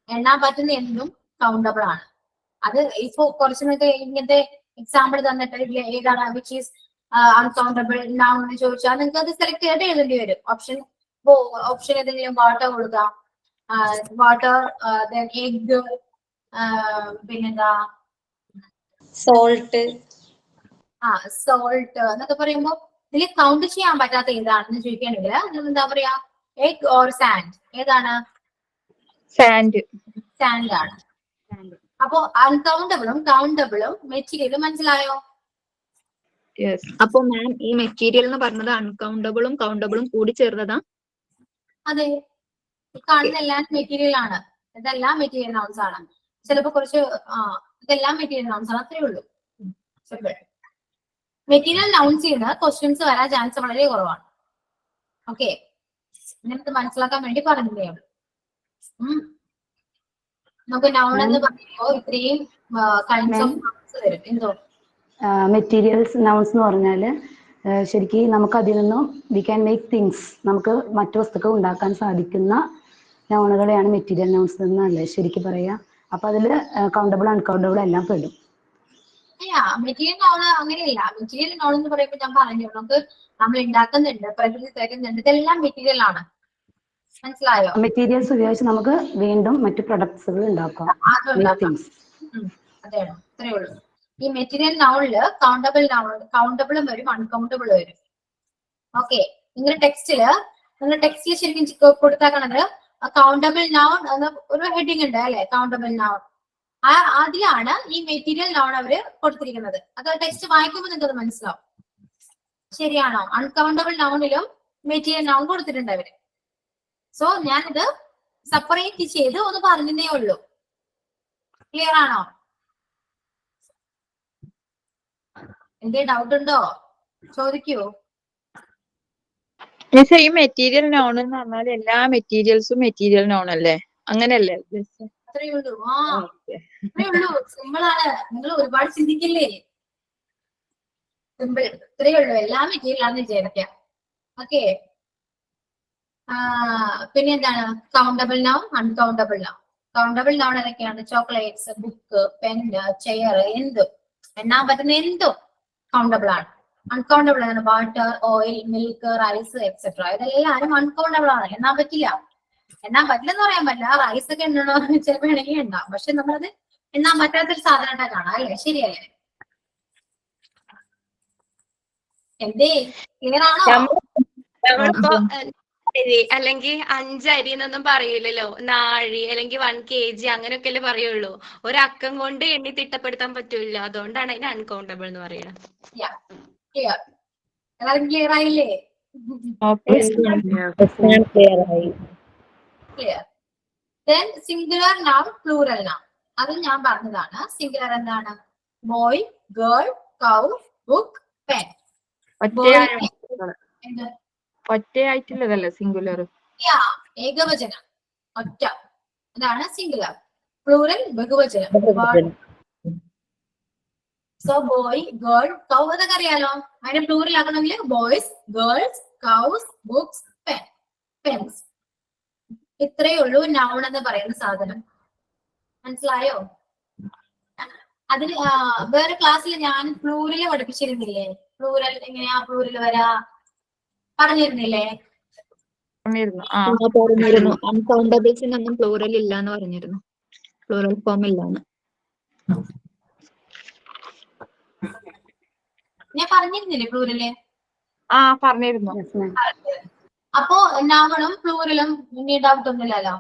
എണ്ണാൻ പറ്റുന്ന എന്തും കൗണ്ടബിൾ ആണ്. അത് ഇപ്പൊ കുറച്ച് ഇങ്ങനത്തെ എക്സാമ്പിൾ തന്നിട്ട് ഏതാണ് വിച്ച് ഈസ് അൺകൗണ്ടബിൾ നൗൺ എന്ന് ചോദിച്ചാൽ നിങ്ങൾക്ക് അത് സെലക്ട് ചെയ്തിട്ട് എഴുതേണ്ടി വരും. ഓപ്ഷൻ ഏതെങ്കിലും വാട്ടർ കൊടുക്കാം, വാട്ടർ, എഗ്, പിന്നെന്താ സോൾട്ട്. സോൾട്ട് എന്നൊക്കെ പറയുമ്പോ ഇതിൽ കൗണ്ട് ചെയ്യാൻ പറ്റാത്ത ഏതാണെന്ന് ചോദിക്കുകയാണെങ്കിൽ എന്താ പറയാ, എഗ് ഓർ സാൻഡ്? ഏതാണ്? സാൻഡ്. സാൻഡ് ആണ്. അപ്പോ അൺകൗണ്ടബിളും കൗണ്ടബിളും മെറ്റീരിയലും മനസ്സിലായോ? അപ്പൊ മാം ഈ മെറ്റീരിയൽ എന്ന് പറഞ്ഞത് അൺകൗണ്ടബിളും കൗണ്ടബിളും കൂടി ചേർന്നതാ? അതെ, ഈ കാണുന്ന എല്ലാം മെറ്റീരിയൽ ആണ്. ഇതെല്ലാം മെറ്റീരിയൽ നൗൺസ് ആണ്. ചിലപ്പോ കുറച്ച് ഇതെല്ലാം മെറ്റീരിയൽ നൗൺസ് ആണ്. അത്രേ ഉള്ളൂ. മെറ്റീരിയൽ നൗൺസ് ചെയ്യുന്ന ക്വസ്റ്റ്യൻസ് വരാൻ ചാൻസ് വളരെ കുറവാണ്. ഓക്കെ, നിങ്ങൾക്ക് മനസ്സിലാക്കാൻ വേണ്ടി പറഞ്ഞതേ ഉള്ളൂ. നമുക്ക് നൗൺ എന്ന് പറയുമ്പോ ഇത്രയും കൈൻഡ്സ് ഓഫ് നൗൺസ് വരും. എന്തോ മെറ്റീരിയൽസ് നൗൺസ് എന്ന് പറഞ്ഞാൽ ശരിക്കും നമുക്ക് അതിൽ നിന്നും വി ക്യാൻ മേക്ക് തിങ്സ്, നമുക്ക് മറ്റു വസ്തുക്കൾ ഉണ്ടാക്കാൻ സാധിക്കുന്ന നൗണുകളെയാണ് മെറ്റീരിയൽ നൗൺസ് എന്നല്ലേ ശരിക്കും പറയാ. അപ്പൊ അതില് കൗണ്ടബിൾ അൺകൗണ്ടബിൾ എല്ലാം പെടും. മെറ്റീരിയൽ നൗൺ അങ്ങനെയല്ല. മെറ്റീരിയൽ നൗൺ എന്ന് പറയുമ്പോൾ ഞാൻ പറഞ്ഞു, നമുക്ക് നമ്മൾ ഉണ്ടാക്കുന്നുണ്ട്, പ്രകൃതി തരുന്നുണ്ട്, ഇതെല്ലാം മെറ്റീരിയൽ ആണ്. മനസ്സിലായോ? മെറ്റീരിയൽസ് ഉപയോഗിച്ച് നമുക്ക് വീണ്ടും മറ്റു പ്രൊഡക്ട്സുകൾ ഉണ്ടാക്കാം. അതെയാണ്, അത്രേ ഉള്ളൂ. ഈ മെറ്റീരിയൽ നൗണില് കൗണ്ടബിളും വരും, അൺകൗണ്ടബിൾ വരും. ഓക്കെ, നിങ്ങളുടെ ടെക്സ്റ്റില് ശരിക്കും കൊടുത്താക്കണത് കൗണ്ടബിൾ നൗൺ എന്ന ഒരു ഹെഡിങ് ഉണ്ട് അല്ലെ, കൗണ്ടബിൾ നൗൺ. അതിലാണ് ഈ മെറ്റീരിയൽ നൗൺ അവര് കൊടുത്തിരിക്കുന്നത്. അത് ടെക്സ്റ്റ് വായിക്കുമ്പോൾ നിങ്ങൾക്ക് അത് മനസ്സിലാവും. ശരിയാണോ? അൺകൗണ്ടബിൾ നൗണിലും മെറ്റീരിയൽ നൗൺ കൊടുത്തിട്ടുണ്ട് അവര്. സോ ഞാനിത് സെപ്പറേറ്റ് ചെയ്ത് ഒന്ന് പറഞ്ഞതേ ഉള്ളൂ. ക്ലിയർ ആണോ? എന്തേ ഡൗട്ട് ഉണ്ടോ? ചോദിക്കൂ. ഈ മെറ്റീരിയൽ നോൺ എന്ന് പറഞ്ഞാൽ എല്ലാ മെറ്റീരിയൽസും മെറ്റീരിയൽ നോൺ അല്ലേ, അങ്ങനെയല്ലേ? അത്രേ ഉള്ളൂ. അത്രേ ഉള്ളൂ, സിമ്പിൾ ആണ്. നിങ്ങൾ ഒരുപാട് ചിന്തിക്കില്ലേ? സിമ്പിൾ, ഇത്രേ ഉള്ളൂ. എല്ലാ മെറ്റീരിയൽ ആണെന്ന് വിചാരിക്കാം. ഓക്കെ, പിന്നെ എന്താണ് countable noun, uncountable noun? Countable noun ഏതൊക്കെയാണ്? ചോക്ലേറ്റ്സ്, ബുക്ക്, പെന്ന്, ചെയർ, എന്തും എണ്ണാൻ പറ്റുന്ന എന്തും കൗണ്ടബിൾ ആണ്. അൺകൗണ്ടബിൾ ആണ് water, oil, milk, rice etcetera. ഇതെല്ലാരും അൺകൗണ്ടബിൾ ആണ്. എണ്ണാൻ പറ്റില്ല. എണ്ണാൻ പറ്റില്ലെന്ന് പറയാൻ പറ്റില്ല. റൈസ് ഒക്കെ എണ്ണണോ ചിലപ്പോ വേണമെങ്കിൽ എണ്ണാം, പക്ഷെ നമ്മളത് എണ്ണാൻ പറ്റാത്തൊരു സാധനമായിട്ടാ കാണാം അല്ലേ? ശരിയല്ലേ? എന്തേ ക്ലിയർ ആണോ? അരി അല്ലെങ്കിൽ 5 അരി എന്നൊന്നും പറയൂലല്ലോ. നാഴി അല്ലെങ്കിൽ 1 kg അങ്ങനെയൊക്കെ അല്ലേ പറയുള്ളൂ. ഒരക്കം കൊണ്ട് എണ്ണി തിട്ടപ്പെടുത്താൻ പറ്റൂല. അതുകൊണ്ടാണ് അതിന് അൺകൗണ്ടബിൾ എന്ന് പറയുന്നത്. ക്ലിയർ? എല്ലാവരും ക്ലിയർ ആയില്ലേ? Clear. Then singular noun, plural noun. അതും ഞാൻ പറഞ്ഞതാണ്. സിംഗുലർ എന്താണ്? Boy, girl, cow, book, pen. ഒറ്റയായിട്ടുള്ളതല്ലേ സിംഗുലർ? ഏകവചനം, ഒറ്റ. അതാണ് സിംഗുലർ. പ്ലൂറൽ ബഹുവചനം. സോ ബോയ്, ഗേൾ, കൗ അതൊക്കെ അറിയാലോ. അതിനെ പ്ലൂറൽ ആക്കണമെങ്കിൽ boys, girls, cows, books, pen, pens. ഇത്രയേ ഉള്ളൂ നൗൺ എന്ന് പറയുന്ന സാധനം. മനസ്സിലായോ? അതിന് വേറെ ക്ലാസ്സിൽ ഞാൻ പ്ലൂറൽ പഠിപ്പിച്ചിരുന്നില്ലേ? പ്ലൂറൽ എങ്ങനെയാ പ്ലൂറൽ വരാ പറഞ്ഞിരുന്നില്ലേ? പറഞ്ഞിരുന്നു. അൺകൗണ്ടബിൾസിനൊന്നും പ്ലൂറൽ ഇല്ല എന്ന് പറഞ്ഞിരുന്നു. പ്ലൂറൽ ഫോം ഇല്ലാന്ന് ഞാൻ പറഞ്ഞിരുന്നില്ലേ പ്ലൂറല്? പറഞ്ഞിരുന്നു. അപ്പോ നൗണും പ്ലൂറലും ഇനി ഡൗട്ട് ഒന്നുമില്ലല്ലോ.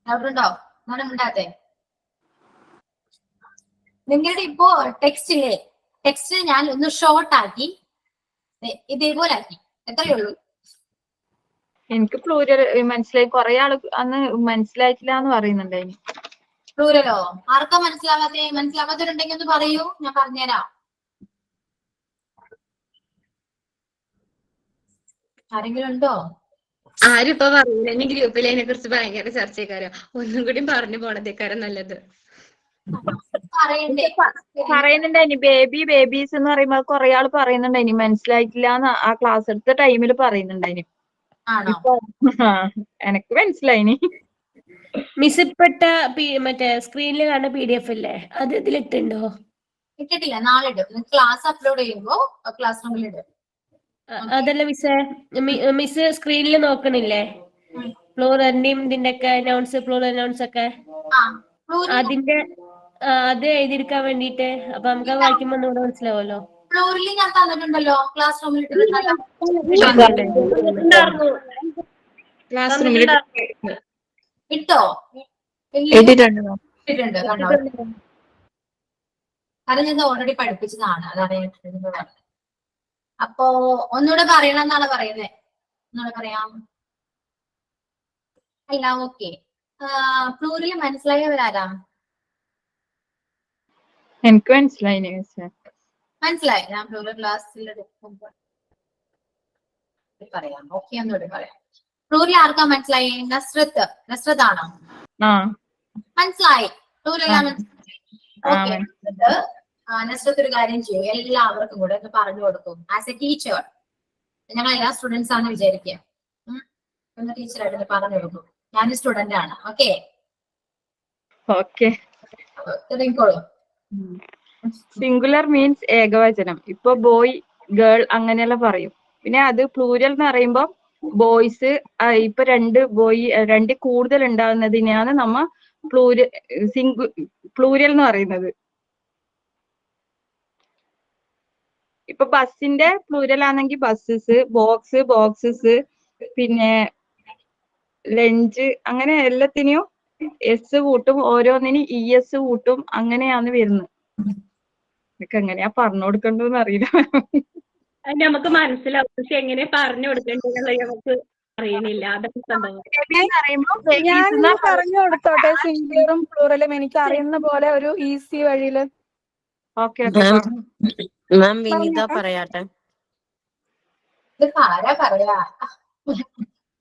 ഡൗട്ട് ഉണ്ടോ? അങ്ങനെ ഉണ്ടാകത്തെ. നിങ്ങളുടെ ഇപ്പോ ടെക്സ്റ്റിലെ ടെക്സ്റ്റ് ഞാൻ ഒന്ന് ഷോർട്ട് ആക്കി ഇതേപോലെ ആക്കി. എത്രയേ ഉള്ളൂ? എനിക്ക് പ്ലൂരൽ മനസ്സിലായി. കുറെ ആള് അന്ന് മനസ്സിലായിട്ടില്ല എന്ന് പറയുന്നുണ്ടായിന്. പ്ലൂരലോ? ആർക്കാ മനസ്സിലാവാത്തവരുണ്ടെങ്കിൽ ഒന്ന് പറയൂ, ഞാൻ പറഞ്ഞുതരാം. ആരെങ്കിലും ഉണ്ടോ? ആരും ഇപ്പൊ പറയുന്ന ഗ്രൂപ്പിൽ അതിനെ കുറിച്ച് ഭയങ്കര ചർച്ചക്കാരോ. ഒന്നും കൂടി പറഞ്ഞു പോണതേക്കാരം നല്ലത്. പറയുന്നുണ്ടായിനി ബേബീസ് എന്ന് പറയുമ്പോ കുറെ ആള് പറയുന്നുണ്ടായിനി മനസ്സിലായിട്ടില്ല എന്ന് ആ ക്ലാസ് എടുത്ത ടൈമിൽ പറയുന്നുണ്ടായിനി. ഇപ്പൊ എനക്ക് മനസ്സിലായിനി. മിസ് ഇപ്പെട്ട മറ്റേ സ്ക്രീനിൽ കാണുന്ന PDF ഇല്ലേ, അത് ഇതിലിട്ടുണ്ടോ? ഇട്ടിട്ടില്ല, നാളെ ഇടും. ക്ലാസ് അപ്ലോഡ് ചെയ്യുമ്പോ ക്ലാസ് റൂമിൽ ഇടും. അതല്ല മിസ് സ്ക്രീനിൽ നോക്കണില്ലേ? പ്ലൂറലിന്റെയും ഇതിന്റെ ഒക്കെ അനൗൺസ്, പ്ലൂറൽ അനൗൺസ് ഒക്കെ അതിന്റെ അത് എഴുതിയെടുക്കാൻ വേണ്ടിട്ട്. അപ്പൊ നമുക്ക് വായിക്കുമ്പോ ഒന്നുകൂടെ മനസ്സിലാവുമല്ലോ. പ്ലൂറലി ഞാൻ തന്നിട്ടുണ്ടല്ലോ ക്ലാസ് റൂമിൽ ഇട്ടോ? ഇട്ടിട്ടുണ്ട്. കാരണം ഞാൻ ഓൾറെഡി പഠിപ്പിച്ചതാണ്, അതാണ് ഞാൻ പറഞ്ഞത്. അപ്പോ ഒന്നുകൂടെ പറയണം എന്നാണ് പറയുന്നത്. ഒന്നുകൂടെ പറയാം. അല്ല, ഓക്കെ. പ്ലൂറൽ മനസ്സിലായവരാരാ? എനിക്ക് മനസ്സിലായി. മനസ്സിലായി. ഞാൻ പ്ലൂറൽ ക്ലാസ്സിൽ പറയാം. ഓക്കെ, ഒന്നുകൂടെ പറയാം. പ്ലൂറൽ ആർക്കാ മനസ്സിലായി? നസ്രത്ത് ആണോ? മനസ്സിലായി. Plural okay. നസ്രത്ത് ഒരു കാര്യം ചെയ്യും, എല്ലാവർക്കും കൂടെ ഒന്ന് പറഞ്ഞു കൊടുക്കും. ആസ് എ ടീച്ചർ ഞങ്ങൾ എല്ലാ സ്റ്റുഡൻസ് ആണെന്ന് വിചാരിക്കുക. ഒന്ന് ടീച്ചറായിട്ട് പറഞ്ഞു കൊടുക്കും. ഞാൻ സ്റ്റുഡന്റ് ആണ്. ഓക്കെ. സിംഗുലർ മീൻസ് ഏകവചനം. ഇപ്പൊ ബോയ്, ഗേൾ അങ്ങനെയെല്ലാം പറയും. പിന്നെ അത് പ്ലൂരൽ എന്ന് പറയുമ്പോ ബോയ്സ്, ഇപ്പൊ രണ്ട് കൂടുതൽ ഉണ്ടാകുന്നതിനെയാണ് നമ്മ പ്ലൂരൽ എന്ന് പറയുന്നത്. ഇപ്പൊ ബസ്സിന്റെ പ്ലൂരൽ ആണെങ്കിൽ ബസ്സസ്, ബോക്സസ്, പിന്നെ ലഞ്ച്, അങ്ങനെ എല്ലാത്തിനെയും എസ് കൂട്ടും, ഓരോന്നിനും ES കൂട്ടും. അങ്ങനെയാണ് വരുന്നത്. ഇതൊക്കെ എങ്ങനെയാ പറഞ്ഞു കൊടുക്കണ്ടെന്ന് അറിയില്ല. നമുക്ക് മനസ്സിലാവും, പക്ഷെ എങ്ങനെ പറഞ്ഞു കൊടുക്കേണ്ടത് നമുക്ക് അറിയണില്ല. അതാണ് സംഭവം. ഞാൻ പറഞ്ഞു കൊടുത്തോട്ടെ സിംഗുലറും പ്ലൂറലും എനിക്ക് അറിയുന്ന പോലെ ഒരു ഈസി വഴിയില്. മാം വിനീത പറയാട്ടെ.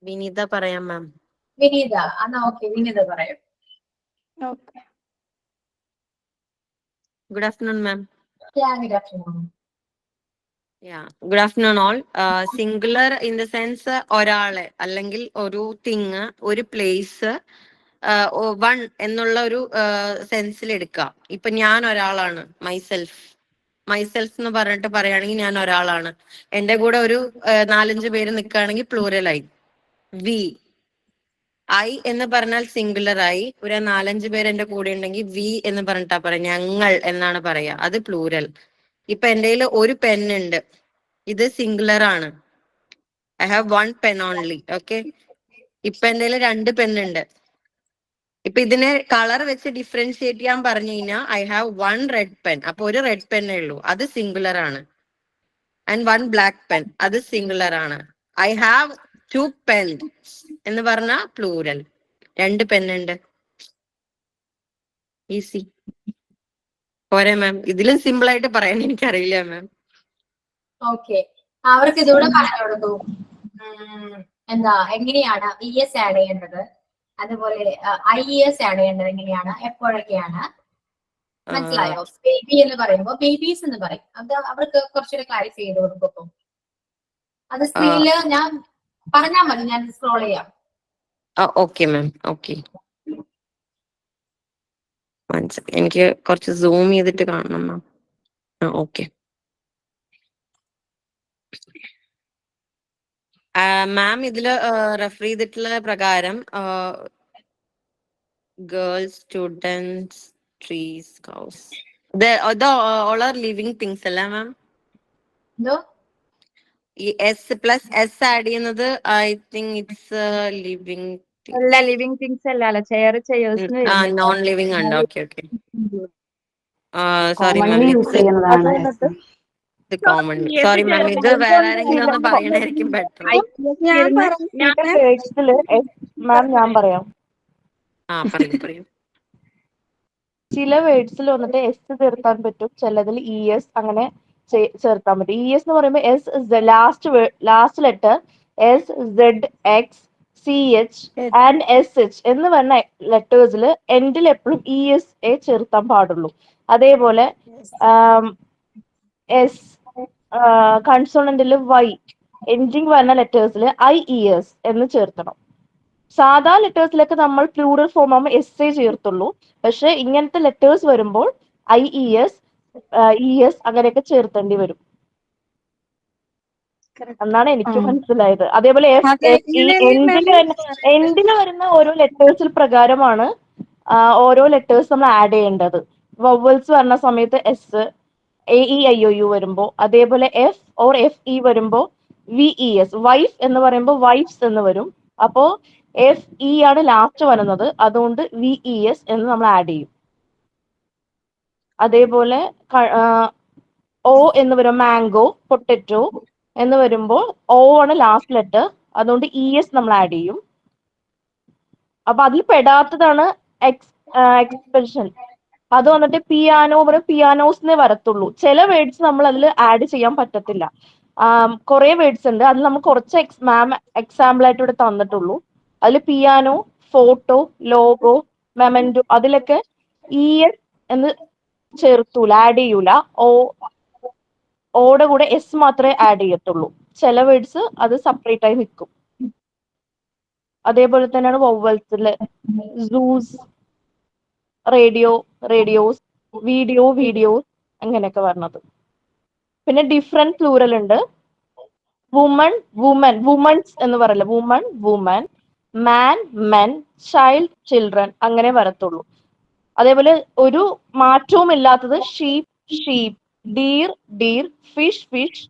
വിനീത പറയാം മാം. വിനീത എന്നാ ഓക്കെ, വിനീത പറയാം. Good afternoon ma'am. Good afternoon. Good afternoon all. Singular in the sense ഒരാളെ അല്ലെങ്കിൽ ഒരു തിങ്, ഒരു പ്ലേസ്, വൺ എന്നുള്ള ഒരു സെൻസിൽ എടുക്കാം. ഇപ്പൊ ഞാൻ ഒരാളാണ്, മൈസെൽഫ് എന്ന് പറഞ്ഞിട്ട് പറയുകയാണെങ്കിൽ ഞാൻ ഒരാളാണ്. എന്റെ കൂടെ ഒരു 4-5 പേര് നിൽക്കുകയാണെങ്കിൽ പ്ലൂറലായി. ഐ എന്ന് പറഞ്ഞാൽ സിംഗുലർ ആയി. ഒരു 4-5 പേര് എന്റെ കൂടെ ഉണ്ടെങ്കിൽ വി എന്ന് പറഞ്ഞിട്ടാ പറയാ. ഞങ്ങൾ എന്നാണ് പറയാ, അത് പ്ലൂരൽ. ഇപ്പൊ എന്റെ കയ്യിൽ ഒരു പെൻ ഉണ്ട്, ഇത് സിംഗുലർ ആണ്. I have 1 pen only. Okay, ഇപ്പൊ എന്റെ കയ്യിൽ 2 പെൻ ഉണ്ട്. ഇപ്പൊ ഇതിനെ കളർ വെച്ച് ഡിഫറൻഷിയേറ്റ് ചെയ്യാൻ പറഞ്ഞു കഴിഞ്ഞാൽ ഐ ഹാവ് 1 റെഡ് പെൻ. അപ്പൊ ഒരു റെഡ് പെന്നേ ഉള്ളൂ, അത് സിംഗുലർ ആണ്. ആൻഡ് 1 ബ്ലാക്ക് പെൻ, അത് സിംഗുലർ ആണ്. ഐ ഹാവ് 2 പെൻ എന്ന് പറഞ്ഞ പ്ലൂരൽ. 2 പെൻ ഉണ്ട്. ഈസി പോരെ മാം? ഇതിലും സിമ്പിൾ ആയിട്ട് പറയാൻ എനിക്കറിയില്ല മാം. ഓക്കെ, അവർക്ക് ഇതുകൂടെ പറഞ്ഞു കൊടുത്തു. എന്താ എങ്ങനെയാണ് ES ആഡ് ചെയ്യേണ്ടത്, അതുപോലെ IES ആഡ് ചെയ്യേണ്ടത് എങ്ങനെയാണ്, എപ്പോഴൊക്കെയാണ്. മനസ്സിലായോ? ബേബി എന്ന് പറയുമ്പോൾ ബേബീസ് എന്ന് പറയും. അത് അവർക്ക് കുറച്ചുകൂടെ ക്ലാരിഫൈ ചെയ്ത് കൊടുക്കും. അത് സ്ക്രീനില് ഞാൻ പറഞ്ഞാൽ മതി, ഞാൻ സ്ക്രോൾ ചെയ്യാം. Okay ma'am. ഓക്കെ, എനിക്ക് കുറച്ച് സൂം ചെയ്തിട്ട് കാണണം മാം. ഓക്കെ മാം, ഇതില് റെഫർ ചെയ്തിട്ടുള്ള പ്രകാരം girls, students, trees, cows, all are living things അല്ല മാം? എന്തോ ഈ S+S ആഡ് ചെയ്യുന്നത് ഐ തിങ്ക് ഇറ്റ്സ് ലിവിങ് അല്ല, ലിവിങ് തിങ്സ് അല്ല, ചെയർ ചെയേഴ്സിന് നോൺ ലിവിങ് ഉണ്ട്. Okay okay, sorry ma'am, commonly use ചെയ്യുന്നതാണ്. ഇത് കോമൺ. സോറി മാം, ഇത് വേറെ ആരെങ്കിലും ഒന്ന് പറയണായിരിക്കും ബെറ്റർ. മാം ഞാൻ പറയാം. പറയൂ. ചില വേർഡ്സിൽ വന്നിട്ട് എസ് ചേർത്താൻ പറ്റും, ചിലതിൽ ES അങ്ങനെ ചേർത്താൻ പറ്റും. ES എന്ന് പറയുമ്പോൾ last letter SZX CH and SH എന്ന് പറഞ്ഞ ലെറ്റേഴ്സിൽ എൻഡിൽ എപ്പോഴും ES ചേർത്താൻ പാടുള്ളൂ. അതേപോലെ എസ് കൺസോണന്റിൽ Y എൻഡിങ് വരുന്ന ലെറ്റേഴ്സിൽ IES എന്ന് ചേർത്തണം. സാധാ ലെറ്റേഴ്സിലൊക്കെ നമ്മൾ പ്ലൂറൽ ഫോം ആകുമ്പോൾ SA ചേർത്തുള്ളൂ. പക്ഷെ ഇങ്ങനത്തെ ലെറ്റേഴ്സ് വരുമ്പോൾ IES ES അങ്ങനെയൊക്കെ ചേർത്തേണ്ടി വരും എന്നാണ് എനിക്ക് മനസ്സിലായത്. അതേപോലെ എൻഡിൽ വരുന്ന ഓരോ ലെറ്റേഴ്സിൽ പ്രകാരമാണ് ഓരോ ലെറ്റേഴ്സ് നമ്മൾ ആഡ് ചെയ്യേണ്ടത്. വവൽസ് വരുന്ന സമയത്ത് S, AEIOU വരുമ്പോ, അതേപോലെ F ഓർ FE വരുമ്പോ VES, വൈഫ് എന്ന് പറയുമ്പോൾ വൈഫ്സ് എന്ന് വരും. അപ്പോ FE ആണ് ലാസ്റ്റ് വരുന്നത്, അതുകൊണ്ട് VES എന്ന് നമ്മൾ ആഡ് ചെയ്യും. അതേപോലെ O എന്ന് വരും, മാംഗോ, പൊട്ടറ്റോ എന്ന് വരുമ്പോൾ O ആണ് ലാസ്റ്റ് ലെറ്റർ, അതുകൊണ്ട് ES നമ്മൾ ആഡ് ചെയ്യും. അപ്പൊ അതിൽ പെടാത്തതാണ് എക്സ്പ്രഷൻ. അത് വന്നിട്ട് പിയാനോ പറയും, പിയാനോസിനെ വരത്തുള്ളൂ. ചില വേർഡ്സ് നമ്മൾ അതിൽ ആഡ് ചെയ്യാൻ പറ്റത്തില്ല. കുറെ വേർഡ്സ് ഉണ്ട്, അതിൽ നമ്മൾ കുറച്ച് എക്സാമ്പിൾ ആയിട്ട് ഇവിടെ തന്നിട്ടുള്ളൂ. അതിൽ പിയാനോ, ഫോട്ടോ, ലോഗോ, മെമൻറ്റോ അതിലൊക്കെ ES എന്ന് ചേർത്തൂല, ആഡ് ചെയ്യൂല. ഓടെ കൂടെ S മാത്രമേ ആഡ് ചെയ്യത്തുള്ളൂ. ചില വേർഡ്സ് അത് സെപ്പറേറ്റ് ആയി നിൽക്കും. അതേപോലെ തന്നെയാണ് വവൽസില് സൂസ്, റേഡിയോ, റേഡിയോസ്, വീഡിയോ, വീഡിയോസ് അങ്ങനെയൊക്കെ പറഞ്ഞത്. പിന്നെ ഡിഫറെന്റ് പ്ലൂറൽ ഉണ്ട്. വുമൺ, വുമൻ, വുമൺസ് എന്ന് പറയില്ല, വുമൺ, വുമൻ, മാൻ, മെൻ, ചൈൽഡ്, ചിൽഡ്രൻ അങ്ങനെ വരത്തുള്ളൂ. അതേപോലെ ഒരു മാറ്റവും ഇല്ലാത്തത് sheep, sheep, deer, deer, fish, fish,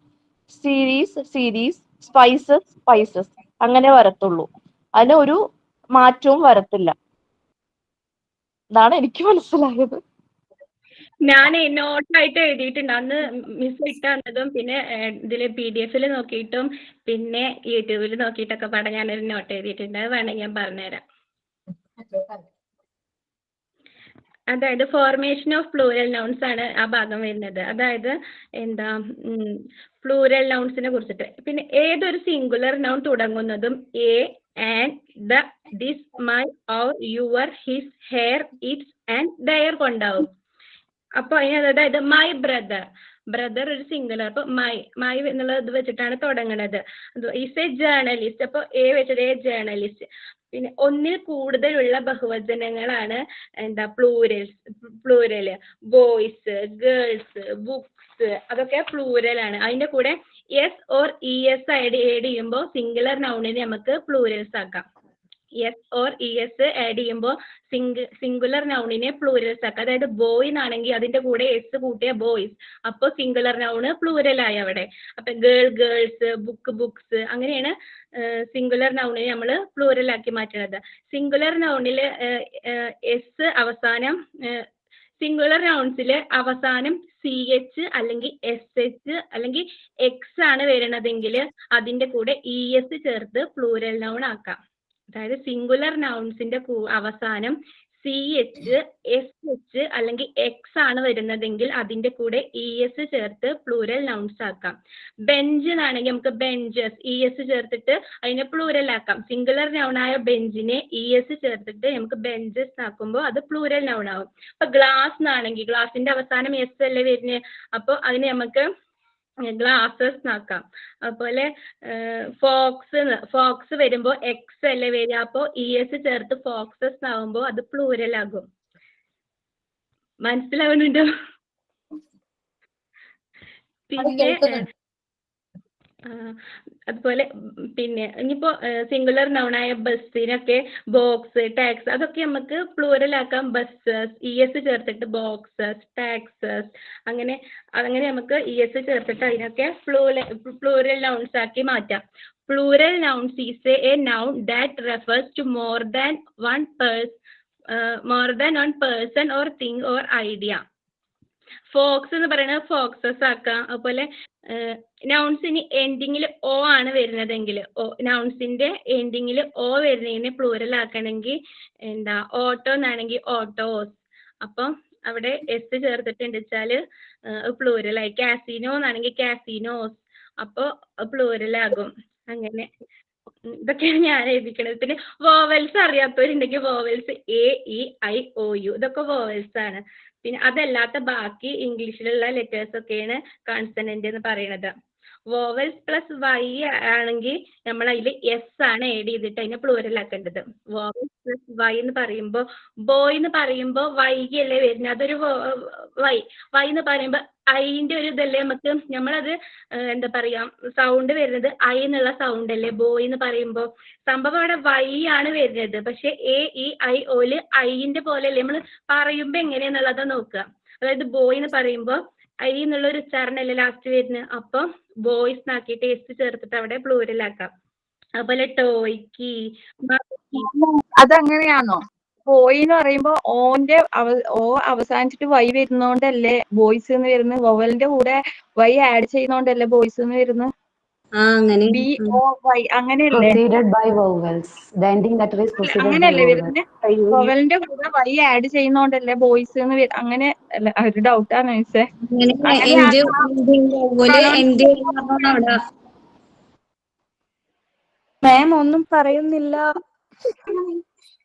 series, series, spices, spices അങ്ങനെ വരത്തുള്ളൂ. അതിന് ഒരു മാറ്റവും വരത്തില്ല. ഇതാണ് എനിക്ക് മനസ്സിലായത്. ഞാൻ നോട്ടായിട്ട് എഴുതിയിട്ടുണ്ട്. അന്ന് മിസ് ഇട്ട് തന്നതും പിന്നെ ഇതില് PDF നോക്കിയിട്ടും പിന്നെ യൂട്യൂബിൽ നോക്കിയിട്ടൊക്കെ പാടെ ഞാനൊരു നോട്ട് എഴുതിയിട്ടുണ്ട്. അത് വേണമെങ്കിൽ ഞാൻ പറഞ്ഞുതരാം. അതായത് ഫോർമേഷൻ ഓഫ് പ്ലൂരൽ നൗൺസ് ആണ് ആ ഭാഗം വരുന്നത്. അതായത് എന്താ പ്ലൂരൽ നൗൺസിനെ കുറിച്ചിട്ട്. പിന്നെ ഏതൊരു സിംഗുലർ നൗൺ തുടങ്ങുന്നതും a, and, the, this, my, our, your, his, her, its and their കൊണ്ടാവും. അപ്പൊ അതിനകത്ത് അതായത് മൈ ബ്രദർ, ബ്രദർ ഒരു സിംഗുലർ, അപ്പൊ മൈ എന്നുള്ളത് വെച്ചിട്ടാണ് തുടങ്ങുന്നത്. ഈസ് എ ജേർണലിസ്റ്റ്, അപ്പൊ എ വെച്ചിട്ട് എ ജേർണലിസ്റ്റ്. പിന്നെ ഒന്നിൽ കൂടുതലുള്ള ബഹുവചനങ്ങളാണ് എന്താ പ്ലൂരല്. ബോയ്സ്, ഗേൾസ്, ബുക്സ് അതൊക്കെ പ്ലൂരലാണ്. അതിന്റെ കൂടെ S ഓർ ES ആഡ് ചെയ്യുമ്പോൾ സിംഗുലർ നൗണിനെ നമുക്ക് പ്ലൂരൽസ് ആക്കാം. S or E S add ചെയ്യുമ്പോൾ സിംഗുലർ നൗണിനെ പ്ലൂരൽസ് ആക്കുക. അതായത് ബോയ് എന്നാണെങ്കിൽ അതിന്റെ കൂടെ എസ് കൂട്ടിയ ബോയ്സ്, അപ്പൊ സിംഗുലർ നൗണ് പ്ലൂരൽ ആയി അവിടെ. അപ്പൊ ഗേൾ ഗേൾസ്, ബുക്ക് ബുക്സ്, അങ്ങനെയാണ് സിംഗുലർ നൗണിനെ നമ്മൾ പ്ലൂരൽ ആക്കി മാറ്റുന്നത്. സിംഗുലർ നൗണില് എസ് അവസാനം, സിംഗുലർ നൗൺസിൽ അവസാനം CH അല്ലെങ്കിൽ SH അല്ലെങ്കിൽ X ആണ് വരുന്നതെങ്കിൽ അതിന്റെ കൂടെ ES ചേർത്ത് പ്ലൂരൽ നൗൺ ആക്കാം. അതായത് സിംഗുലർ നൗൺസിന്റെ അവസാനം CH, SH അല്ലെങ്കിൽ X ആണ് വരുന്നതെങ്കിൽ അതിന്റെ കൂടെ ES ചേർത്ത് പ്ലൂരൽ നൗൺസ് ആക്കാം. ബെഞ്ച് എന്നാണെങ്കിൽ നമുക്ക് ബെഞ്ചസ് ES ചേർത്തിട്ട് അതിനെ പ്ലൂരൽ ആക്കാം. സിംഗുലർ നൗൺ ആയ ബെഞ്ചിനെ ES ചേർത്തിട്ട് നമുക്ക് ബെഞ്ചസ് ആക്കുമ്പോൾ അത് പ്ലൂരൽ നൗൺ ആവും. അപ്പൊ ഗ്ലാസ് എന്നാണെങ്കിൽ ഗ്ലാസിന്റെ അവസാനം S അല്ലേ വരുന്നത്, അപ്പൊ അതിന് നമുക്ക് ഗ്ലാസസ് ആക്കാം. അതുപോലെ ഫോക്സ് വരുമ്പോ X അല്ലേ വരിക, അപ്പൊ ES ചേർത്ത് ഫോക്സസ് ആവുമ്പോ അത് പ്ലൂരൽ ആകും. മനസ്സിലാവുന്നുണ്ടോ? പിന്നെ അതുപോലെ പിന്നെ ഇനിയിപ്പോ സിംഗുലർ നൗണായ ബസ്സിനൊക്കെ ബോക്സ്, ടാക്സ് അതൊക്കെ നമുക്ക് പ്ലൂരൽ ആക്കാം. ബസ്സസ് ES ചേർത്തിട്ട് ബോക്സസ്, ടാക്സസ്, അങ്ങനെ നമുക്ക് ES ചേർത്തിട്ട് അതിനൊക്കെ പ്ലൂരൽ നൗൺസ് ആക്കി മാറ്റാം. Plural nouns is a noun that refers to more than one person or thing or idea. Fox എന്ന് പറയുന്നത് ഫോക്സസ് ആക്കാം. അതുപോലെ നൗൺസിന് എൻഡിങ്ങിൽ O ആണ് വരുന്നതെങ്കിൽ, നൗൺസിന്റെ എൻഡിങ്ങിൽ O വരുന്നതിന് പ്ലൂരൽ ആക്കണമെങ്കിൽ എന്താ, ഓട്ടോ എന്നാണെങ്കിൽ ഓട്ടോസ്, അപ്പം അവിടെ S ചേർത്തിട്ടുണ്ട് വെച്ചാല് പ്ലൂരലായി. കാസിനോ എന്നാണെങ്കിൽ കാസിനോസ്, അപ്പൊ പ്ലൂരൽ ആകും. അങ്ങനെ ഇതൊക്കെയാണ് ഞാൻ എഴുതിക്കണത്. പിന്നെ വോവൽസ് അറിയാത്തവരുണ്ടെങ്കിൽ വോവൽസ് AEIOU ഇതൊക്കെ വോവൽസ് ആണ്. പിന്നെ അതല്ലാത്ത ബാക്കി ഇംഗ്ലീഷിലുള്ള ലെറ്റേഴ്സ് ഒക്കെയാണ് കോൺസണന്റ് എന്ന് പറയുന്നത്. വോവൽസ് പ്ലസ് Y ആണെങ്കിൽ നമ്മൾ അതിൽ S ആണ് ആഡ് ചെയ്തിട്ട് അതിനെ പ്ലൂരൽ ആക്കേണ്ടത്. വോവൽസ് പ്ലസ് Y എന്ന് പറയുമ്പോൾ, ബോയ് എന്ന് പറയുമ്പോൾ Y അല്ലേ വരുന്നത്, അതൊരു Y എന്ന് പറയുമ്പോൾ ഐന്റെ ഒരു ഇതല്ലേ നമുക്ക്, നമ്മളത് എന്താ പറയാ, സൗണ്ട് വരുന്നത് I എന്നുള്ള സൗണ്ട് അല്ലേ ബോയ് എന്ന് പറയുമ്പോൾ. സംഭവം അവിടെ Y ആണ് വരുന്നത്, പക്ഷെ AEIOയില് ഐന്റെ പോലെ അല്ലേ നമ്മൾ പറയുമ്പോ എങ്ങനെയാന്നുള്ളതാ നോക്കുക. അതായത് ബോയ് എന്ന് പറയുമ്പോൾ I എന്നുള്ള ഒരു ഉച്ചാരണല്ലേ ലാസ്റ്റ് വരുന്നത്, അപ്പൊ ബോയ്സ് ആക്കിയിട്ട് S ചേർത്തിട്ട് അവിടെ പ്ലൂരൽ ആക്കാം. അതുപോലെ ടോയ്ക്ക് അതങ്ങനെയാണോ? ബോയ് എന്ന് പറയുമ്പോ ഓന്റെ ഓ അവസാനിച്ചിട്ട് Y വരുന്നോണ്ടല്ലേ ബോയ്സ് എന്ന് വരുന്നത്? വൊവലിന്റെ കൂടെ Y ആഡ് ചെയ്യുന്നോണ്ടല്ലേ ബോയ്സ് എന്ന് വരുന്നത്? BOY അങ്ങനെയല്ലേ? അങ്ങനെയല്ലേ വരുന്നത്? വൊവലിന്റെ കൂടെ Y ആഡ് ചെയ്യുന്നോണ്ടല്ലേ ബോയ്സ് എന്ന് അങ്ങനെ ഒരു ഡൗട്ടാണ് മിസ്സേ. മാം ഒന്നും പറയുന്നില്ല.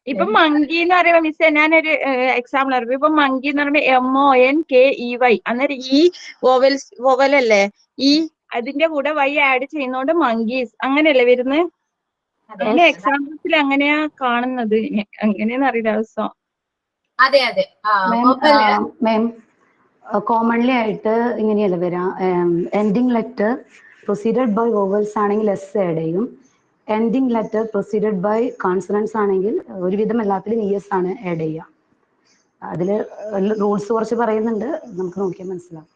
ഇപ്പൊ മങ്കി എന്ന് പറയുമ്പോ മിസ്സേ ഞാനൊരു എക്സാമ്പിൾ അറിയാം. ഇപ്പൊ മങ്കി എന്ന് പറയുമ്പോ MONKEY, അന്നേരം ഈ വൊവലല്ലേ ഈ അതിന്റെ കൂടെ Y ആഡ് ചെയ്യുന്നോണ്ട് മങ്കീസ് അങ്ങനെയല്ലേ വരുന്നത്? അതിന്റെ എക്സാമ്പിൾസിൽ അങ്ങനെയാ കാണുന്നത്, എങ്ങനെയാന്ന് അറിയില്ല ദിവസം. അതെ അതെ മാം കോമൺലി ആയിട്ട് ഇങ്ങനെയല്ല വരാം. Ending letter proceeded by vowels ആണെങ്കിൽ S ആഡ് ചെയ്യും. Ending letter proceeded by consonants ആണെങ്കിൽ ഒരുവിധം എല്ലാത്തിലും ES ആണ് ആഡ് ചെയ്യുക. അതില് റൂൾസ് കുറച്ച് പറയുന്നുണ്ട്, നമുക്ക് നോക്കിയാൽ മനസ്സിലാവും.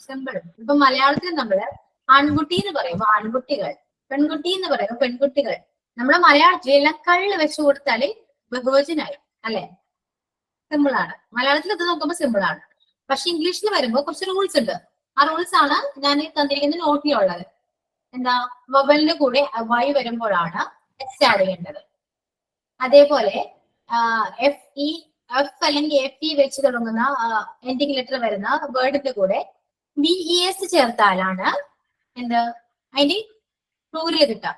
സിമ്പിൾ. ഇപ്പൊ മലയാളത്തിൽ നമ്മള് ആൺകുട്ടി എന്ന് പറയുമ്പോ ആൺകുട്ടികൾ, പെൺകുട്ടി എന്ന് പറയുമ്പോ പെൺകുട്ടികൾ. നമ്മുടെ മലയാളത്തിൽ എല്ലാം കള്ള് വെച്ചു കൊടുത്താല് ബഹുവചനായി അല്ലെ? സിമ്പിൾ ആണ്. മലയാളത്തിൽ ഇത് നോക്കുമ്പോൾ സിമ്പിൾ ആണ്. പക്ഷെ ഇംഗ്ലീഷിൽ വരുമ്പോൾ കുറച്ച് റൂൾസ് ഉണ്ട്. ആ റൂൾസ് ആണ് ഞാൻ തന്നിരിക്കുന്ന നോട്ടിലുള്ളത്. എന്താ, വൊവലിന്റെ കൂടെ Y വരുമ്പോഴാണ് S ആഡ് ചെയ്യേണ്ടത്. അതേപോലെ F അല്ലെങ്കിൽ FE വെച്ച് തുടങ്ങുന്ന എൻഡിങ് ലെറ്റർ വരുന്ന വേർഡിന്റെ കൂടെ BES ചേർത്താലാണ് എന്ത് അതിന്റെ പ്ലൂരൽ കിട്ടുക.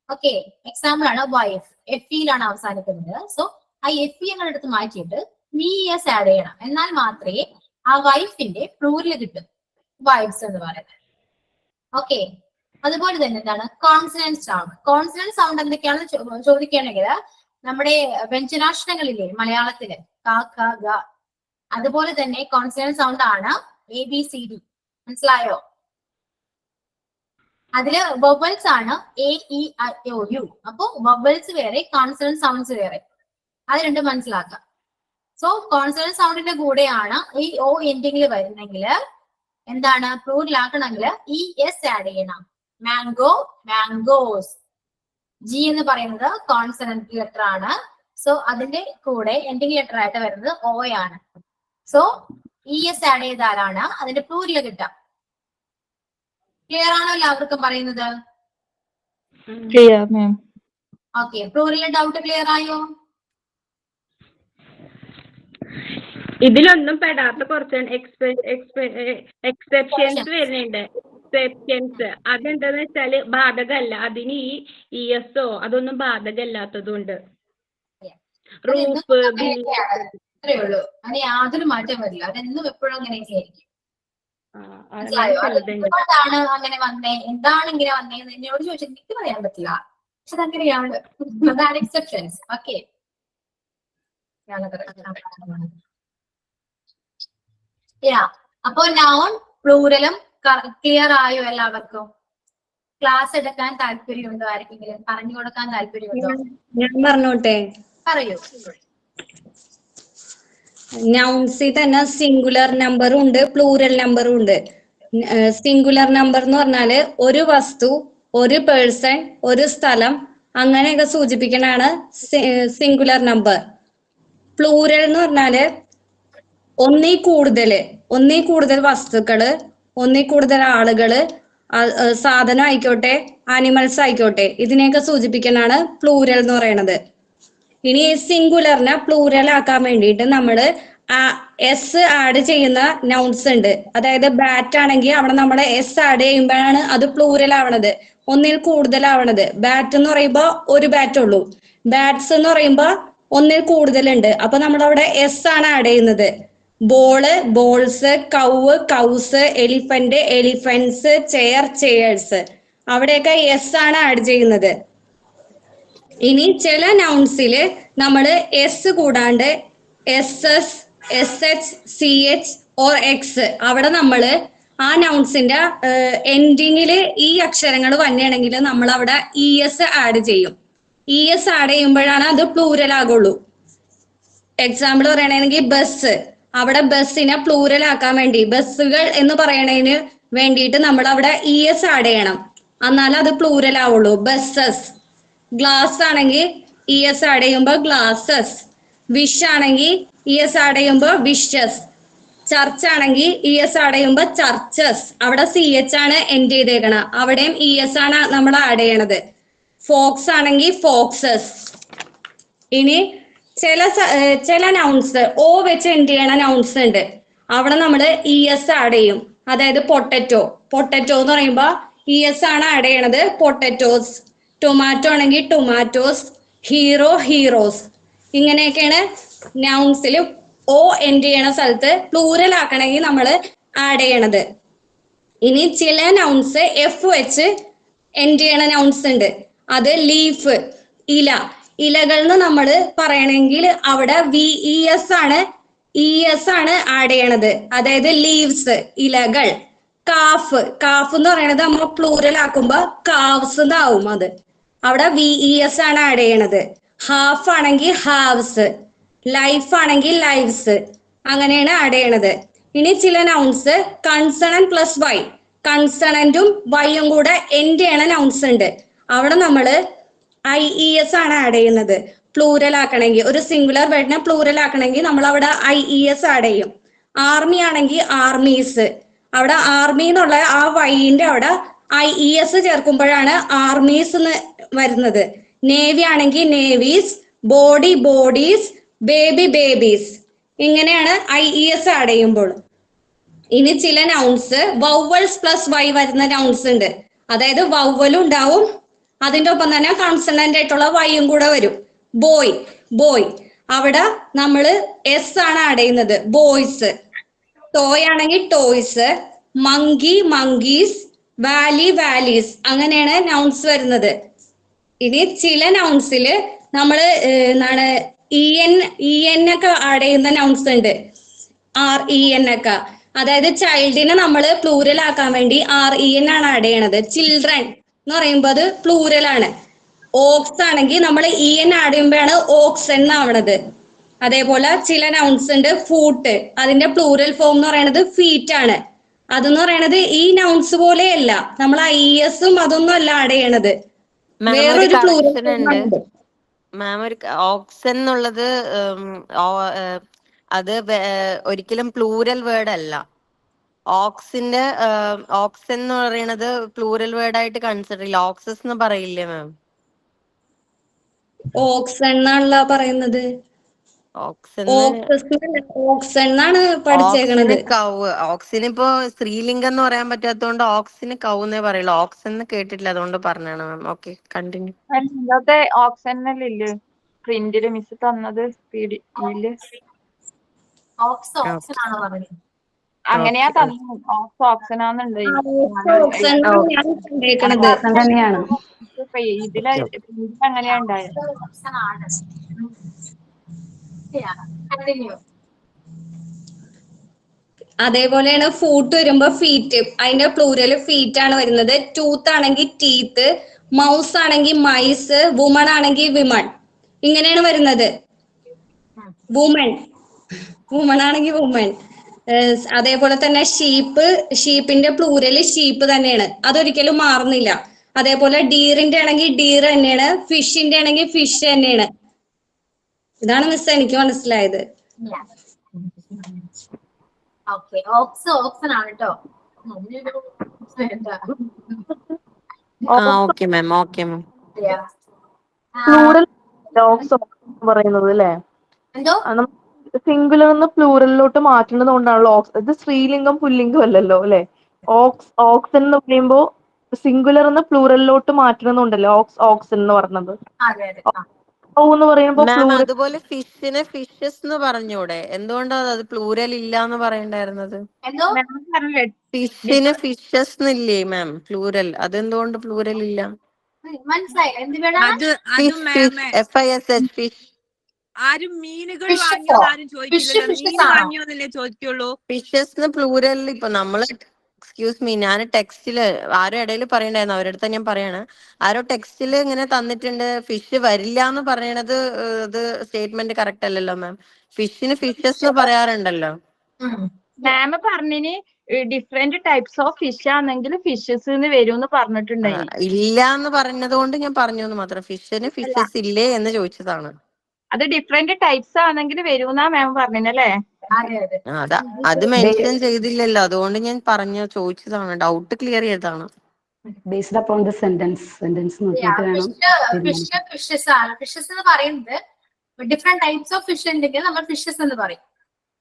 ഓക്കെ, എക്സാമ്പിൾ ആണ് വൈഫ്, FEയിലാണ് അവസാനിക്കുന്നത്. സോ ആ FE ഞങ്ങൾ എടുത്ത് മാറ്റിയിട്ട് BES ആഡ് ചെയ്യണം, എന്നാൽ മാത്രമേ ആ വൈഫിന്റെ പ്ലൂരൽ കിട്ടും, വൈഫ്സ് എന്ന് പറയുന്നത്. ഓക്കെ, അതുപോലെ തന്നെ എന്താണ് കോൺസണന്റ് സൗണ്ട്. കോൺസണന്റ് സൗണ്ട് എന്തൊക്കെയാണെന്ന് ചോദിക്കുകയാണെങ്കിൽ നമ്മുടെ വ്യഞ്ജനാക്ഷരങ്ങളില്ലേ മലയാളത്തില് ക ഖ ഗ, അതുപോലെ തന്നെ കോൺസണന്റ് സൗണ്ട് ആണ് ABCD. മനസ്സിലായോ? അതില് വൊവൽസ് ആണ് A E I O U. അപ്പൊ വൊവൽസ് വേറെ, കോൺസണന്റ് സൗണ്ട്സ് വേറെ. അത് രണ്ടും മനസ്സിലാക്കാം. സോ കോൺസണന്റ് സൗണ്ടിന്റെ കൂടെയാണ് ഈ ഓ എൻഡിങ്ങിൽ വരുന്നെങ്കിൽ എന്താണ് പ്ലൂറലാക്കണമെങ്കിൽ ഇ എസ് ആഡ് ചെയ്യണം. Mango, mangoes. ജി എന്ന് പറയുന്നത് കോൺസണന്റ് ലെറ്റർ ആണ്. സോ അതിന്റെ കൂടെ എൻഡിങ് ലെറ്റർ ആയിട്ട് വരുന്നത് ഓ ആണ്. സോ ഇ എസ് ആഡ് ചെയ്താലാണ് അതിന്റെ പ്ലൂരില് കിട്ടാം. ക്ലിയർ ആണോ എല്ലാവർക്കും പറയുന്നത്? ക്ലിയർ മാം. ഓക്കെ, പ്ലൂരിലെ ഡൗട്ട് ക്ലിയർ ആയോ? ഇതിലൊന്നും പെടാത്ത കുറച്ച് എക്സെപ്ഷൻസ് വരുന്നുണ്ട്. എക്സെപ്ഷൻസ് അതെന്താന്ന് വെച്ചാല് ബാധകല്ല. അതിന് ഈ ഇ എസ് ഒ അതൊന്നും ബാധകല്ലാത്തതുകൊണ്ട് റൂഫ് അത്രേ ഉള്ളൂ. അതിന് യാതൊരു മാറ്റം വരില്ല. അതെന്നും എപ്പോഴും അങ്ങനെയൊക്കെ ആയിരിക്കും. എന്തുകൊണ്ടാണ് അങ്ങനെ വന്നേ, എന്താണ് ഇങ്ങനെ വന്നേന്ന് എന്നോട് ചോദിച്ചാൽ എനിക്ക് പറയാൻ പറ്റില്ല. പക്ഷെ അതങ്ങനെയാണ്. അതാണ് എക്സെപ്ഷൻസ്. ഓക്കെ, അപ്പൊ നൗൺ പ്ലൂറലും ക്ലിയർ ആയോ എല്ലാവർക്കും? ക്ലാസ് എടുക്കാൻ താല്പര്യമുണ്ടോ? ആർക്കെങ്കിലും പറഞ്ഞു കൊടുക്കാൻ താല്പര്യമുണ്ടോ? ഞാൻ പറഞ്ഞോട്ടെ, പറയൂ. നൗൺസിൽ തന്നെ സിംഗുലർ നമ്പറും ഉണ്ട്, പ്ലൂറൽ നമ്പറും ഉണ്ട്. സിംഗുലർ നമ്പർ എന്ന് പറഞ്ഞാല് ഒരു വസ്തു, ഒരു പേഴ്സൺ, ഒരു സ്ഥലം അങ്ങനെയൊക്കെ സൂചിപ്പിക്കണാണ് സിംഗുലർ നമ്പർ. പ്ലൂറൽ എന്ന് പറഞ്ഞാല് ഒന്നിൽ കൂടുതൽ വസ്തുക്കള്, ഒന്നിൽ കൂടുതൽ ആളുകള്, സാധനം ആയിക്കോട്ടെ, ആനിമൽസ് ആയിക്കോട്ടെ, ഇതിനെയൊക്കെ സൂചിപ്പിക്കാനാണ് പ്ലൂറൽ എന്ന് പറയുന്നത്. ഇനി സിംഗുലറിനെ പ്ലൂറൽ ആക്കാൻ വേണ്ടിയിട്ട് നമ്മള് എസ് ആഡ് ചെയ്യുന്ന നൗൺസ് ഉണ്ട്. അതായത് ബാറ്റ് ആണെങ്കിൽ അവിടെ നമ്മൾ എസ് ആഡ് ചെയ്യുമ്പോഴാണ് അത് പ്ലൂറൽ ആവണത്, ഒന്നിൽ കൂടുതലാവണത്. ബാറ്റ് എന്ന് പറയുമ്പോ ഒരു ബാറ്റ് ഉള്ളൂ, ബാറ്റ്സ് എന്ന് പറയുമ്പോ ഒന്നിൽ കൂടുതലുണ്ട്. അപ്പൊ നമ്മളവിടെ എസ് ആണ് ആഡ് ചെയ്യുന്നത്. Ball, balls, cow, cows, elephant, elephants, chair, chairs, അവിടെയൊക്കെ എസ് ആണ് ആഡ് ചെയ്യുന്നത്. ഇനി ചില നൗൺസില് നമ്മള് എസ് കൂടാണ്ട് S S, S H, C H or X, അവിടെ നമ്മള് ആ നൗൺസിന്റെ എൻഡിങ്ങില് ഈ അക്ഷരങ്ങൾ വന്നെയാണെങ്കിൽ നമ്മൾ അവിടെ ഇ എസ് ആഡ് ചെയ്യും. ഇ എസ് ആഡ് ചെയ്യുമ്പോഴാണ് അത് പ്ലൂരൽ ആകുള്ളൂ. എക്സാമ്പിൾ പറയണെങ്കിൽ ബസ്, അവിടെ ബസ്സിനെ പ്ലൂരൽ ആക്കാൻ വേണ്ടി, ബസ്സുകൾ എന്ന് പറയണതിന് വേണ്ടിയിട്ട് നമ്മൾ അവിടെ ഇ എസ് ആഡ് ചെയ്യണം, എന്നാലും അത് പ്ലൂരൽ ആവുള്ളൂ. ബസ്സസ്. ഗ്ലാസ് ആണെങ്കിൽ ഇ എസ് ആഡ് ചെയ്യുമ്പോൾ ഗ്ലാസസ്. വിഷ് ആണെങ്കിൽ ഇ എസ് ആഡ് ചെയ്യുമ്പോൾ വിഷസ്. ചർച്ച് ആണെങ്കിൽ ഇ എസ് ആഡ് ചെയ്യുമ്പോൾ ചർച്ചസ്, അവിടെ സി എച്ച് ആണ് എൻഡ് ചെയ്തേക്കണം, അവിടെയും ഇ എസ് ആണ് നമ്മൾ ആഡ് ചെയ്യണത്. ഫോക്സ് ആണെങ്കിൽ ഫോക്സസ്. ഇനി ചില നൗൺസ് ഓ വെച്ച് എൻഡ് ചെയ്യണ നൗൺസ് ഉണ്ട്, അവിടെ നമ്മൾ ഇ എസ് ആഡ് ചെയ്യും. അതായത് പൊട്ടറ്റോ എന്ന് പറയുമ്പോ ഇ എസ് ആണ് ആഡ് ചെയ്യണത്, പൊട്ടറ്റോസ്. ടൊമാറ്റോ ആണെങ്കിൽ ടൊമാറ്റോസ്. Hero, heroes. ഇങ്ങനെയൊക്കെയാണ് നൗൺസിൽ ഓ എൻഡ് ചെയ്യണ സ്ഥലത്ത് പ്ലൂരൽ ആക്കണമെങ്കിൽ നമ്മൾ ആഡ് ചെയ്യണത്. ഇനി ചില നൗൺസ് എഫ് വെച്ച് എൻഡ് ചെയ്യണ നൗൺസ് ഉണ്ട്. അത് ലീഫ്, ഇല. ഇലകൾ എന്ന് നമ്മൾ പറയണമെങ്കിൽ അവിടെ ഇ എസ് ആണ് ആഡ് ചെയ്യണത്. അതായത് ലീവ്സ്, ഇലകൾ. കാഫ് എന്ന് പറയുന്നത് നമ്മൾ പ്ലൂരൽ ആക്കുമ്പോ കാവ്സ് എന്നാവും, അത് അവിടെ ഇ എസ് ആണ് ആഡ് ചെയ്യണത്. ഹാഫ് ആണെങ്കിൽ ഹാവ്സ്, ലൈഫ് ആണെങ്കിൽ ലൈവ്സ്, അങ്ങനെയാണ് ആഡ് ചെയ്യണത്. ഇനി ചില നൗൺസ് കൺസണന്റ് പ്ലസ് വൈ, കൺസണന്റും വൈയും കൂടെ എൻഡ് ചെയ്യണ നൗൺസ് ഉണ്ട്, അവിടെ നമ്മള് ഐ ഇ എസ് ആണ് ആഡ് ചെയ്യുന്നത്. പ്ലൂരൽ ആക്കണമെങ്കിൽ, ഒരു സിംഗുലർ വേർഡിനെ പ്ലൂരൽ ആക്കണമെങ്കിൽ നമ്മൾ അവിടെ ഐ ഇ എസ് ആഡ് ചെയ്യും. ആർമി ആണെങ്കിൽ ആർമീസ്, അവിടെ ആർമി എന്നുള്ള ആ വൈന്റെ അവിടെ ഐ ഇ എസ് ചേർക്കുമ്പോഴാണ് ആർമീസ് എന്ന് വരുന്നത്. നേവി ആണെങ്കിൽ Navy's, body bodies, baby babies. ഇങ്ങനെയാണ് ഐ ഇ എസ് ആഡ് ചെയ്യുമ്പോൾ. ഇനി ചില നൗൺസ് വൗവൽസ് പ്ലസ് വൈ വരുന്ന നൗൺസ് ഉണ്ട്. അതായത് വൗവലും ഉണ്ടാവും, അതിന്റെ ഒപ്പം തന്നെ കോൺസണന്റ് ആയിട്ടുള്ള വൈയും കൂടെ വരും. ബോയ്, അവിടെ നമ്മള് എസ് ആണ് ആഡ് ചെയ്യുന്നത്, ബോയ്സ്. ടോയ് ആണെങ്കിൽ toys. Monkey, monkeys. Valley, valleys. അങ്ങനെയാണ് നൗൺസ് വരുന്നത്. ഇനി ചില നൗൺസില് നമ്മള് എന്താണ് ഇ എൻ ഒക്കെ ആഡ് ചെയ്യുന്ന നൗൺസ് ഉണ്ട്, ആർ ഇ എൻ ഒക്കെ. അതായത് ചൈൽഡിനെ നമ്മൾ പ്ലൂരൽ ആക്കാൻ വേണ്ടി REN ആണ് ആഡ് ചെയ്യണത്. ചിൽഡ്രൻ എന്ന് പറയുമ്പോൾ അത് പ്ലൂരൽ ആണ്. ഓക്സ് ആണെങ്കിൽ നമ്മൾ EN ആഡ് ചെയ്യുമ്പോഴാണ് ഓക്സൺ എന്നാവണത്. അതേപോലെ ചില നൗൺസ് ഉണ്ട്. ഫൂട്ട്, അതിന്റെ പ്ലൂരൽ ഫോം എന്ന് പറയുന്നത് ഫീറ്റ് ആണ്. അതെന്ന് പറയണത് ഈ നൗൺസ് പോലെയല്ല, നമ്മൾ IESഉം അതൊന്നും അല്ല ആഡ് ചെയ്യണത്, വേറൊരു പ്ലൂരൽ ഫോം ആണ്. മാം ഒരു ഓക്സൻ എന്നുള്ളത് അത് ഒരിക്കലും പ്ലൂരൽ വേർഡ് അല്ല. ഓക്സിന്റെ ഓക്സൻ എന്ന് പറയുന്നത് പ്ലൂരൽ വേർഡ് ആയിട്ട് കൺസിഡർ ചെയ്യില്ല. ഓക്സസ് എന്ന് പറയില്ലേ മാം? ഓക്സൺ എന്നാണല്ലോ പറയുന്നത്. ഓക്സൻ എന്നാണ് പഠിച്ചേക്കണത്. കവ്. ഓക്സിന് ഇപ്പൊ സ്ത്രീലിംഗം എന്ന് പറയാൻ പറ്റാത്തതുകൊണ്ട് ഓക്സിന് കൗന്നേ പറയുള്ളൂ. ഓക്സൻ എന്ന് കേട്ടിട്ടില്ല, അതുകൊണ്ട് പറഞ്ഞാണ് മാം. Okay, continue. ഇന്നത്തെ ഓപ്ഷനല്ലേ പ്രിന്റില് മിസ് തന്നത് PDF-ല്? അങ്ങനെയാ തന്നു. ഓപ്ഷനാന്നുണ്ട് തന്നെയാണ്. ഇതില് അങ്ങനെയാ ഉണ്ടായത്. അതേപോലെയാണ് ഫൂട്ട് വരുമ്പോ ഫീറ്റ്, അതിന്റെ പ്ലൂരൽ ഫീറ്റ് ആണ് വരുന്നത്. ടൂത്ത് ആണെങ്കിൽ ടീത്ത്, മൗസ് ആണെങ്കിൽ മൈസ്, വുമൺ ആണെങ്കിൽ വിമൺ, ഇങ്ങനെയാണ് വരുന്നത്. വുമൺ ആണെങ്കിൽ വുമൺ. അതേപോലെ തന്നെ ഷീപ്പിന്റെ പ്ലൂരല് ഷീപ്പ് തന്നെയാണ്, അതൊരിക്കലും മാറുന്നില്ല. അതേപോലെ ഡീറിന്റെ ആണെങ്കിൽ ഡീർ തന്നെയാണ്, ഫിഷിന്റെ ആണെങ്കിൽ ഫിഷ് തന്നെയാണ്. ഇതാണ് മിസ് എനിക്ക് മനസ്സിലായത്. ഓക്സൺ ആണ് കേട്ടോ. Okay ma'am, okay ma'am. Plural ox പറയുന്നത് അല്ലേ? എന്തോ സിംഗുലർ പ്ലൂറലിലോട്ട് മാറ്റുന്നത് കൊണ്ടാണല്ലോ ഓക്സ്. ഇത് സ്ത്രീലിംഗം പുല്ലിംഗം അല്ലല്ലോ അല്ലെ? ഓക്സൻ എന്ന് പറയുമ്പോ സിംഗുലർ പ്ലൂറലിലോട്ട് മാറ്റണമെന്നുണ്ടല്ലോ ഓക്സൻ എന്ന് പറഞ്ഞത്. മാം അതുപോലെ ഫിഷിനെ ഫിഷസ് എന്ന് പറഞ്ഞൂടെ? എന്തുകൊണ്ടാണ് അത് പ്ലൂരൽ ഇല്ല എന്ന് പറയണ്ടായിരുന്നത്? ഫിഷിന് ഫിഷസ് എന്നില്ലേ മാം പ്ലൂരൽ? അതെന്തുകൊണ്ട് പ്ലൂരൽ ഇല്ല? ഫിഷ്. ആരും മീനുകൾ വാങ്ങിയോന്ന് ആരും ചോദിക്കില്ലല്ലോ. മീൻ വാങ്ങിയോന്നല്ലേ ചോദിക്കുള്ളൂ. ഫിഷസ് പ്ലൂരൽ ഇപ്പൊ നമ്മള്, എക്സ്ക്യൂസ് മീ, ഞാൻ ടെക്സ്റ്റില് ആരോ ഇടയിൽ പറയണ്ടായിരുന്നു, അവരുടെ അടുത്ത് ഞാൻ പറയാണ്. ആരോ ടെക്സ്റ്റില് ഇങ്ങനെ തന്നിട്ടുണ്ട് ഫിഷ് വരില്ല എന്ന് പറയണത്. ഇത് സ്റ്റേറ്റ്മെന്റ് കറക്റ്റ് അല്ലല്ലോ മാം. ഫിഷിന് ഫിഷസ് എന്ന് പറയാറുണ്ടല്ലോ. മാം പറഞ്ഞിന് ഡിഫറെന്റ് ടൈപ്സ് ഓഫ് ഫിഷ് ആണെങ്കിൽ ഫിഷസ് വരും പറഞ്ഞിട്ടുണ്ടായി. ഇല്ല എന്ന് പറഞ്ഞത് കൊണ്ട് ഞാൻ പറഞ്ഞു എന്ന് മാത്രം. ഫിഷിന് ഫിഷസ് ഇല്ലേ എന്ന് ചോദിച്ചതാണ്. അത് ഡിഫറെന്റ് ടൈപ്സ് ആണെങ്കിൽ വരുമെന്നാ മാം പറഞ്ഞല്ലേ? അത് മെൻഷൻ ചെയ്തില്ലല്ലോ, അതുകൊണ്ട് ഞാൻ ചോദിച്ചതാണ്, ഡൗട്ട് ക്ലിയർ ചെയ്തതാണ്. ബേസ്ഡ് അപ്പോൺ ദ സെന്റൻസ് നോക്കിയിട്ട് വേണം. ഫിഷസ് എന്ന് പറയുന്നത് ഡിഫറെന്റ് ടൈപ്സ് ഓഫ് ഫിഷ് ഉണ്ടെങ്കിൽ നമ്മൾ ഫിഷസ് എന്ന് പറയും.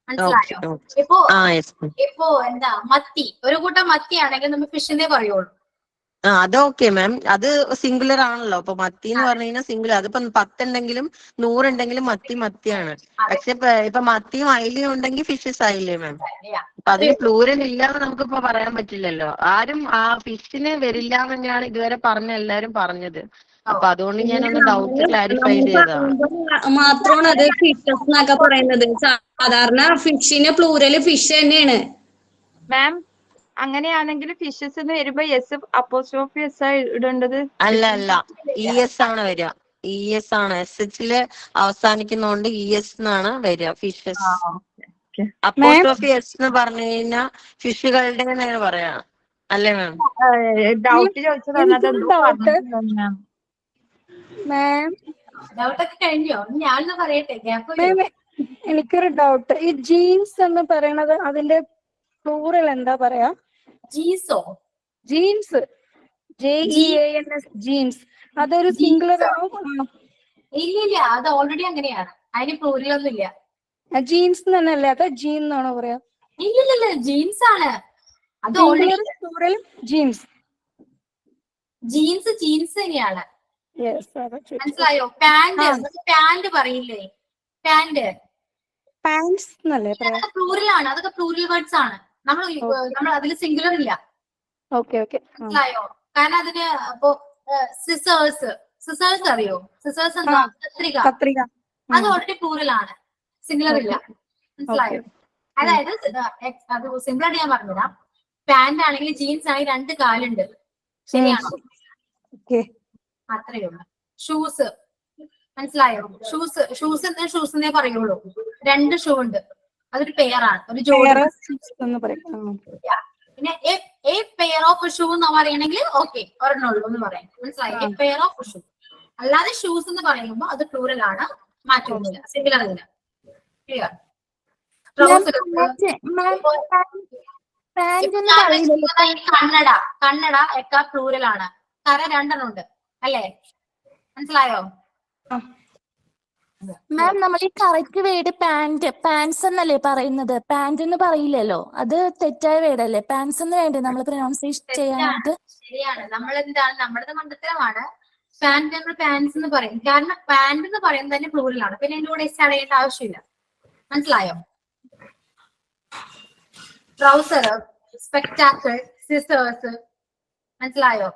മനസ്സിലായോ? ഇപ്പോ എന്താ മത്തി, ഒരു കൂട്ടം മത്തി ആണെങ്കിൽ നമ്മൾ ഫിഷിനെ പറയുള്ളൂ. അതൊക്കെ മാം, അത് സിംഗുലർ ആണല്ലോ. അപ്പൊ മത്തി എന്ന് പറഞ്ഞു കഴിഞ്ഞാൽ സിംഗുലർ. അതിപ്പോ 10 ഉണ്ടെങ്കിലും 100 ഉണ്ടെങ്കിലും മത്തിയാണ്. പക്ഷെ ഇപ്പൊ മത്തിയും അയിലയും ഉണ്ടെങ്കിൽ ഫിഷസ് ആയില്ലേ മാം? അപ്പൊ അതിന് പ്ലൂരൽ ഇല്ലാന്ന് നമുക്കിപ്പോ പറയാൻ പറ്റില്ലല്ലോ. ആരും ആ ഫിഷിന് വരില്ല എന്ന് തന്നെയാണ് ഇതുവരെ എല്ലാരും പറഞ്ഞത്. അപ്പൊ അതുകൊണ്ട് ഞാനൊന്ന് ഡൗട്ട് ക്ലാരിഫൈ ചെയ്തതാണ്. മാത്രമാണ് അത് ഫിഷസ് എന്നൊക്കെ പറയുന്നത്. സാധാരണ ഫിഷിന് പ്ലൂരല് ഫിഷ് തന്നെയാണ് മാം. അങ്ങനെയാണെങ്കിൽ ഫിഷസ് വരുമ്പോ അപ്പോസ്ട്രോഫി എസ് ഇടേണ്ടത്? അല്ല, ES ആണ് വരിക. ES ആണ്, SH അവസാനിക്കുന്നോണ്ട് ES എന്നാണ് വരിക. ഫിഷസ്. അപ്പോസ്ട്രോഫി S എന്ന് പറഞ്ഞു കഴിഞ്ഞാൽ ഫിഷുകളുടെ പറയാ അല്ലേ മാം? ഡൗട്ട് ചോദിച്ചതാണ്. എനിക്കൊരു ഡൗട്ട്. ഈ ജീൻസ് എന്ന് പറയുന്നത് അതിന്റെ പ്ലൂറൽ എന്താ പറയാ? Jeans, JEANS, jeans. അതൊരു സിംഗുലർ ആണോ? ഇല്ല, അത് ഓൾറെഡി അങ്ങനെയാണ്. അതിന് പ്ലൂറൽ ഒന്നും ഇല്ല. ജീൻസ് തന്നെയല്ലേ? അത് ജീൻ എന്നാണോ പറയാ? ഇല്ല, ജീൻസ് ആണ് അത്. പ്ലൂറൽ ജീൻസ് തന്നെയാണ്. മനസ്സിലായോ? പാന്റ് പറയില്ലേ? പാന്റ്സ് എന്നല്ലേ പറയാ? പ്ലൂറലാണ്. അതൊക്കെ പ്ലൂറൽ വേർഡ്സ് ആണ്. നമ്മൾ അതിൽ സിംഗുലർ ഇല്ല. മനസ്സിലായോ? കാരണം അതിന് ഇപ്പൊ സിസേഴ്സ് അറിയോ? സിസേഴ്സ് എന്താ? കത്രിക. അത് ഓൾറെഡി പ്ലൂറൽ ആണ്, സിംഗുലർ ഇല്ല. മനസ്സിലായോ? അതായത് അത് സിമ്പിൾ ആയിട്ട് ഞാൻ പറഞ്ഞുതരാം. പാന്റ് ആണെങ്കിൽ ജീൻസ് ആണെങ്കിൽ 2 കാലുണ്ട്, ശരിയാണോ? അത്രയേ ഉള്ളൂ. ഷൂസ് മനസ്സിലായോ? ഷൂസിനെ പറയുള്ളൂ. 2 ഷൂ ഉണ്ട്, അതൊരു പെയറാണ്, ഒരു ജോഡി. പിന്നെ എ പെയർ ഓഫ് ഷൂ എന്ന് പറയണമെങ്കിൽ ഓക്കെ, ഒരെണ്ണുള്ളൂ എന്ന് പറയാം. മനസ്സിലായി? A pair of shoe. അല്ലാതെ ഷൂസ് എന്ന് പറയുമ്പോൾ അത് പ്ലൂറൽ ആണ്, മാറ്റമൊന്നുമില്ല, സിംഗുലർ ഇല്ല. ക്ലിയർ? കണ്ണട ഒക്കെ പ്ലൂറൽ ആണ്, കര 2 ഉണ്ട് അല്ലേ? മനസ്സിലായോ? മാം നമ്മൾ ഈ കറക്റ്റ് വേർഡ് പാൻസ് എന്നല്ലേ പറയുന്നത്? പാന്റ് എന്ന് പറയില്ലല്ലോ, അത് തെറ്റായ വേർഡല്ലേ? പാൻസ് എന്ന് വേണ്ടേ നമ്മൾ പ്രൊനൗൺസിയേഷൻ ചെയ്യാനായിട്ട്? ശരിയാണ്. നമ്മൾ എന്താണ്, നമ്മുടെ മണ്ടത്തരമാണ്. പാന്റ് നമ്മൾ പാൻസ് എന്ന് പറയും, കാരണം പാന്റ് എന്ന് പറയുന്നത് തന്നെ പ്ലൂറൽ ആണ്. പിന്നെ എന്റെ കൂടെ എസ് അടയേണ്ട ആവശ്യമില്ല. മനസ്സിലായോ? Trouser, spectacle, scissors. മനസ്സിലായോ?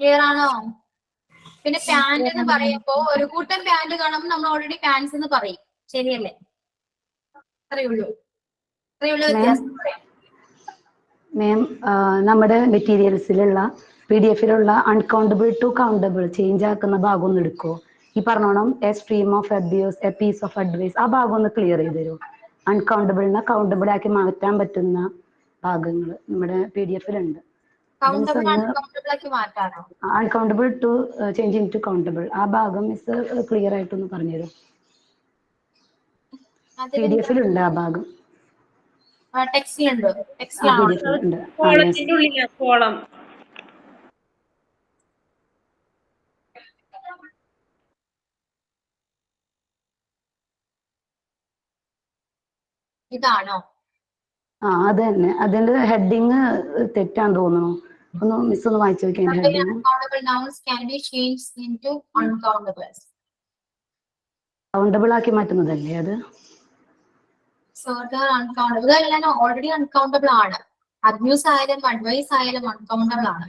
ക്ലിയർ ആണോ? പിന്നെ പാന്റ് എന്ന് പറയുമ്പോ ഒരു കൂട്ടം പാന്റ് കാണുമ്പോൾ നമ്മൾ ഓൾറെഡി പാൻസ് എന്ന് പറയും, ശരിയല്ലേ? അത്രയുള്ളൂ വ്യത്യാസം. മാം, നമ്മുടെ മെറ്റീരിയൽസിലുള്ള PDF-ലുള്ള അൺകൗണ്ടബിൾ ടു കൗണ്ടബിൾ ചേഞ്ച് ആക്കുന്ന ഭാഗം ഒന്ന് എടുക്കുമോ? ഈ പറഞ്ഞോണം a stream of abuse, a piece of advice, ആ ഭാഗം ഒന്ന് ക്ലിയർ ചെയ്ത് തരുമോ? അൺകൗണ്ടബിളിനെ കൗണ്ടബിൾ ആക്കി മാറ്റാൻ പറ്റുന്ന ഭാഗങ്ങൾ നമ്മുടെ PDF-ലുണ്ട്. Uncountable to change in to countable, ആ ഭാഗം മിസ് ക്ലിയർ ആയിട്ടൊന്ന് പറഞ്ഞുതരും. PDF-ലുണ്ട് ആ ഭാഗം. ഇതാണോ? അത് തന്നെ. അതിന്റെ ഹെഡിങ് തെറ്റാന്ന് തോന്നുന്നു. ഒന്ന് മിസ് ഒന്ന് വായിച്ചു നോക്കിയാൽ ഹെഡിങ്. കൗണ്ടബിൾ ആക്കി മാറ്റുന്നതല്ലേ അത്? ഓൾറെഡി അൺകൗണ്ടബിൾ ആണ്. അബ്യൂസ് ആയാലും അഡ്വൈസ് ആയാലും അൺകൗണ്ടബിൾ ആണ്.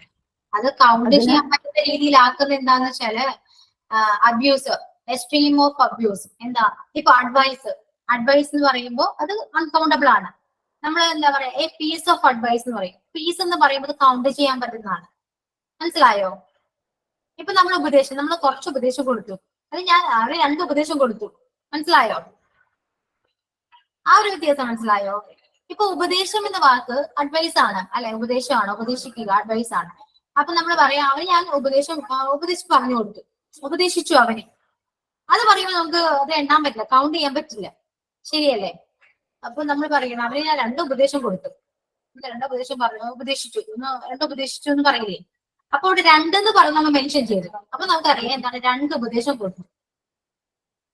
അത് കൗണ്ട് ചെയ്യാൻ പറ്റുന്ന രീതിയിലാക്കുന്ന എന്താന്ന് വെച്ചാല് അബ്യൂസ്, എക്സ്ട്രീം ഓഫ് അബ്യൂസ്. എന്താ ഇപ്പൊ അഡ്വൈസ് എന്ന് പറയുമ്പോൾ അത് അൺകൗണ്ടബിൾ ആണ്. നമ്മൾ എന്താ പറയാ, എ പീസ് ഓഫ് അഡ്വൈസ് എന്ന് പറയും. പീസ് എന്ന് പറയുമ്പോൾ കൗണ്ട് ചെയ്യാൻ പറ്റുന്നതാണ്. മനസ്സിലായോ? ഇപ്പൊ നമ്മൾ കുറച്ച് ഉപദേശം കൊടുത്തു, അത് ഞാൻ 2 ഉപദേശം കൊടുത്തു. മനസ്സിലായോ? ആ ഒരു വ്യത്യാസം മനസ്സിലായോ? ഇപ്പൊ ഉപദേശം എന്ന വാക്ക് അഡ്വൈസ് ആണ് അല്ലെ? ഉപദേശമാണ്, ഉപദേശിക്കുക, അഡ്വൈസ് ആണ്. അപ്പൊ നമ്മൾ പറയാം ഞാൻ ഉപദേശം പറഞ്ഞു കൊടുത്തു, ഉപദേശിച്ചു അവനെ. അത് പറയുമ്പോൾ നമുക്ക് അത് എണ്ണാൻ പറ്റില്ല, കൗണ്ട് ചെയ്യാൻ പറ്റില്ല, ശരിയല്ലേ? അപ്പൊ നമ്മൾ പറയണം അവന് ഞാൻ 2 ഉപദേശം കൊടുത്തു, 2 ഉപദേശം പറഞ്ഞു, ഉപദേശിച്ചു 2 ഉപദേശിച്ചു എന്ന് പറയില്ലേ? അപ്പൊ ഇവിടെ 2 എന്ന് പറഞ്ഞ് നമ്മൾ മെൻഷൻ ചെയ്തു. അപ്പൊ നമുക്കറിയാം എന്താണ് 2 ഉപദേശം കൊടുത്തു.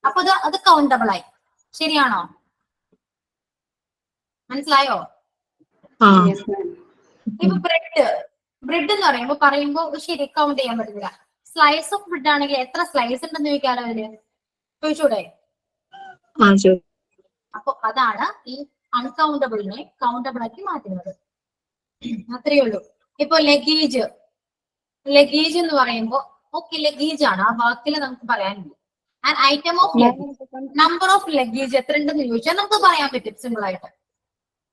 അപ്പൊ അത് കൗണ്ടബിൾ ആയി, ശരിയാണോ? മനസ്സിലായോ? ഇപ്പൊ ബ്രെഡ് എന്ന് പറയുമ്പോ ശരി കൗണ്ട് ചെയ്യാൻ പറ്റില്ല. സ്ലൈസ് ഓഫ് ബ്രെഡ് ആണെങ്കിൽ എത്ര സ്ലൈസ് ഉണ്ടെന്ന് ചോദിക്കാലോ അതില്, ചോദിച്ചൂടെ? അപ്പൊ അതാണ് ഈ അൺകൗണ്ടബിളിനെ കൗണ്ടബിൾ ആക്കി മാറ്റുന്നത്. അത്രയേ ഉള്ളൂ. ഇപ്പൊ ലഗേജ് എന്ന് പറയുമ്പോ ഓക്കെ ലഗേജ് ആണ്, ആ വാക്കിൽ നമുക്ക് പറയാനില്ല. And item of luggage, number of luggage എത്ര ഉണ്ടെന്ന് ചോദിച്ചാൽ നമുക്ക് പറയാൻ പറ്റും സിമ്പിൾ ആയിട്ട്,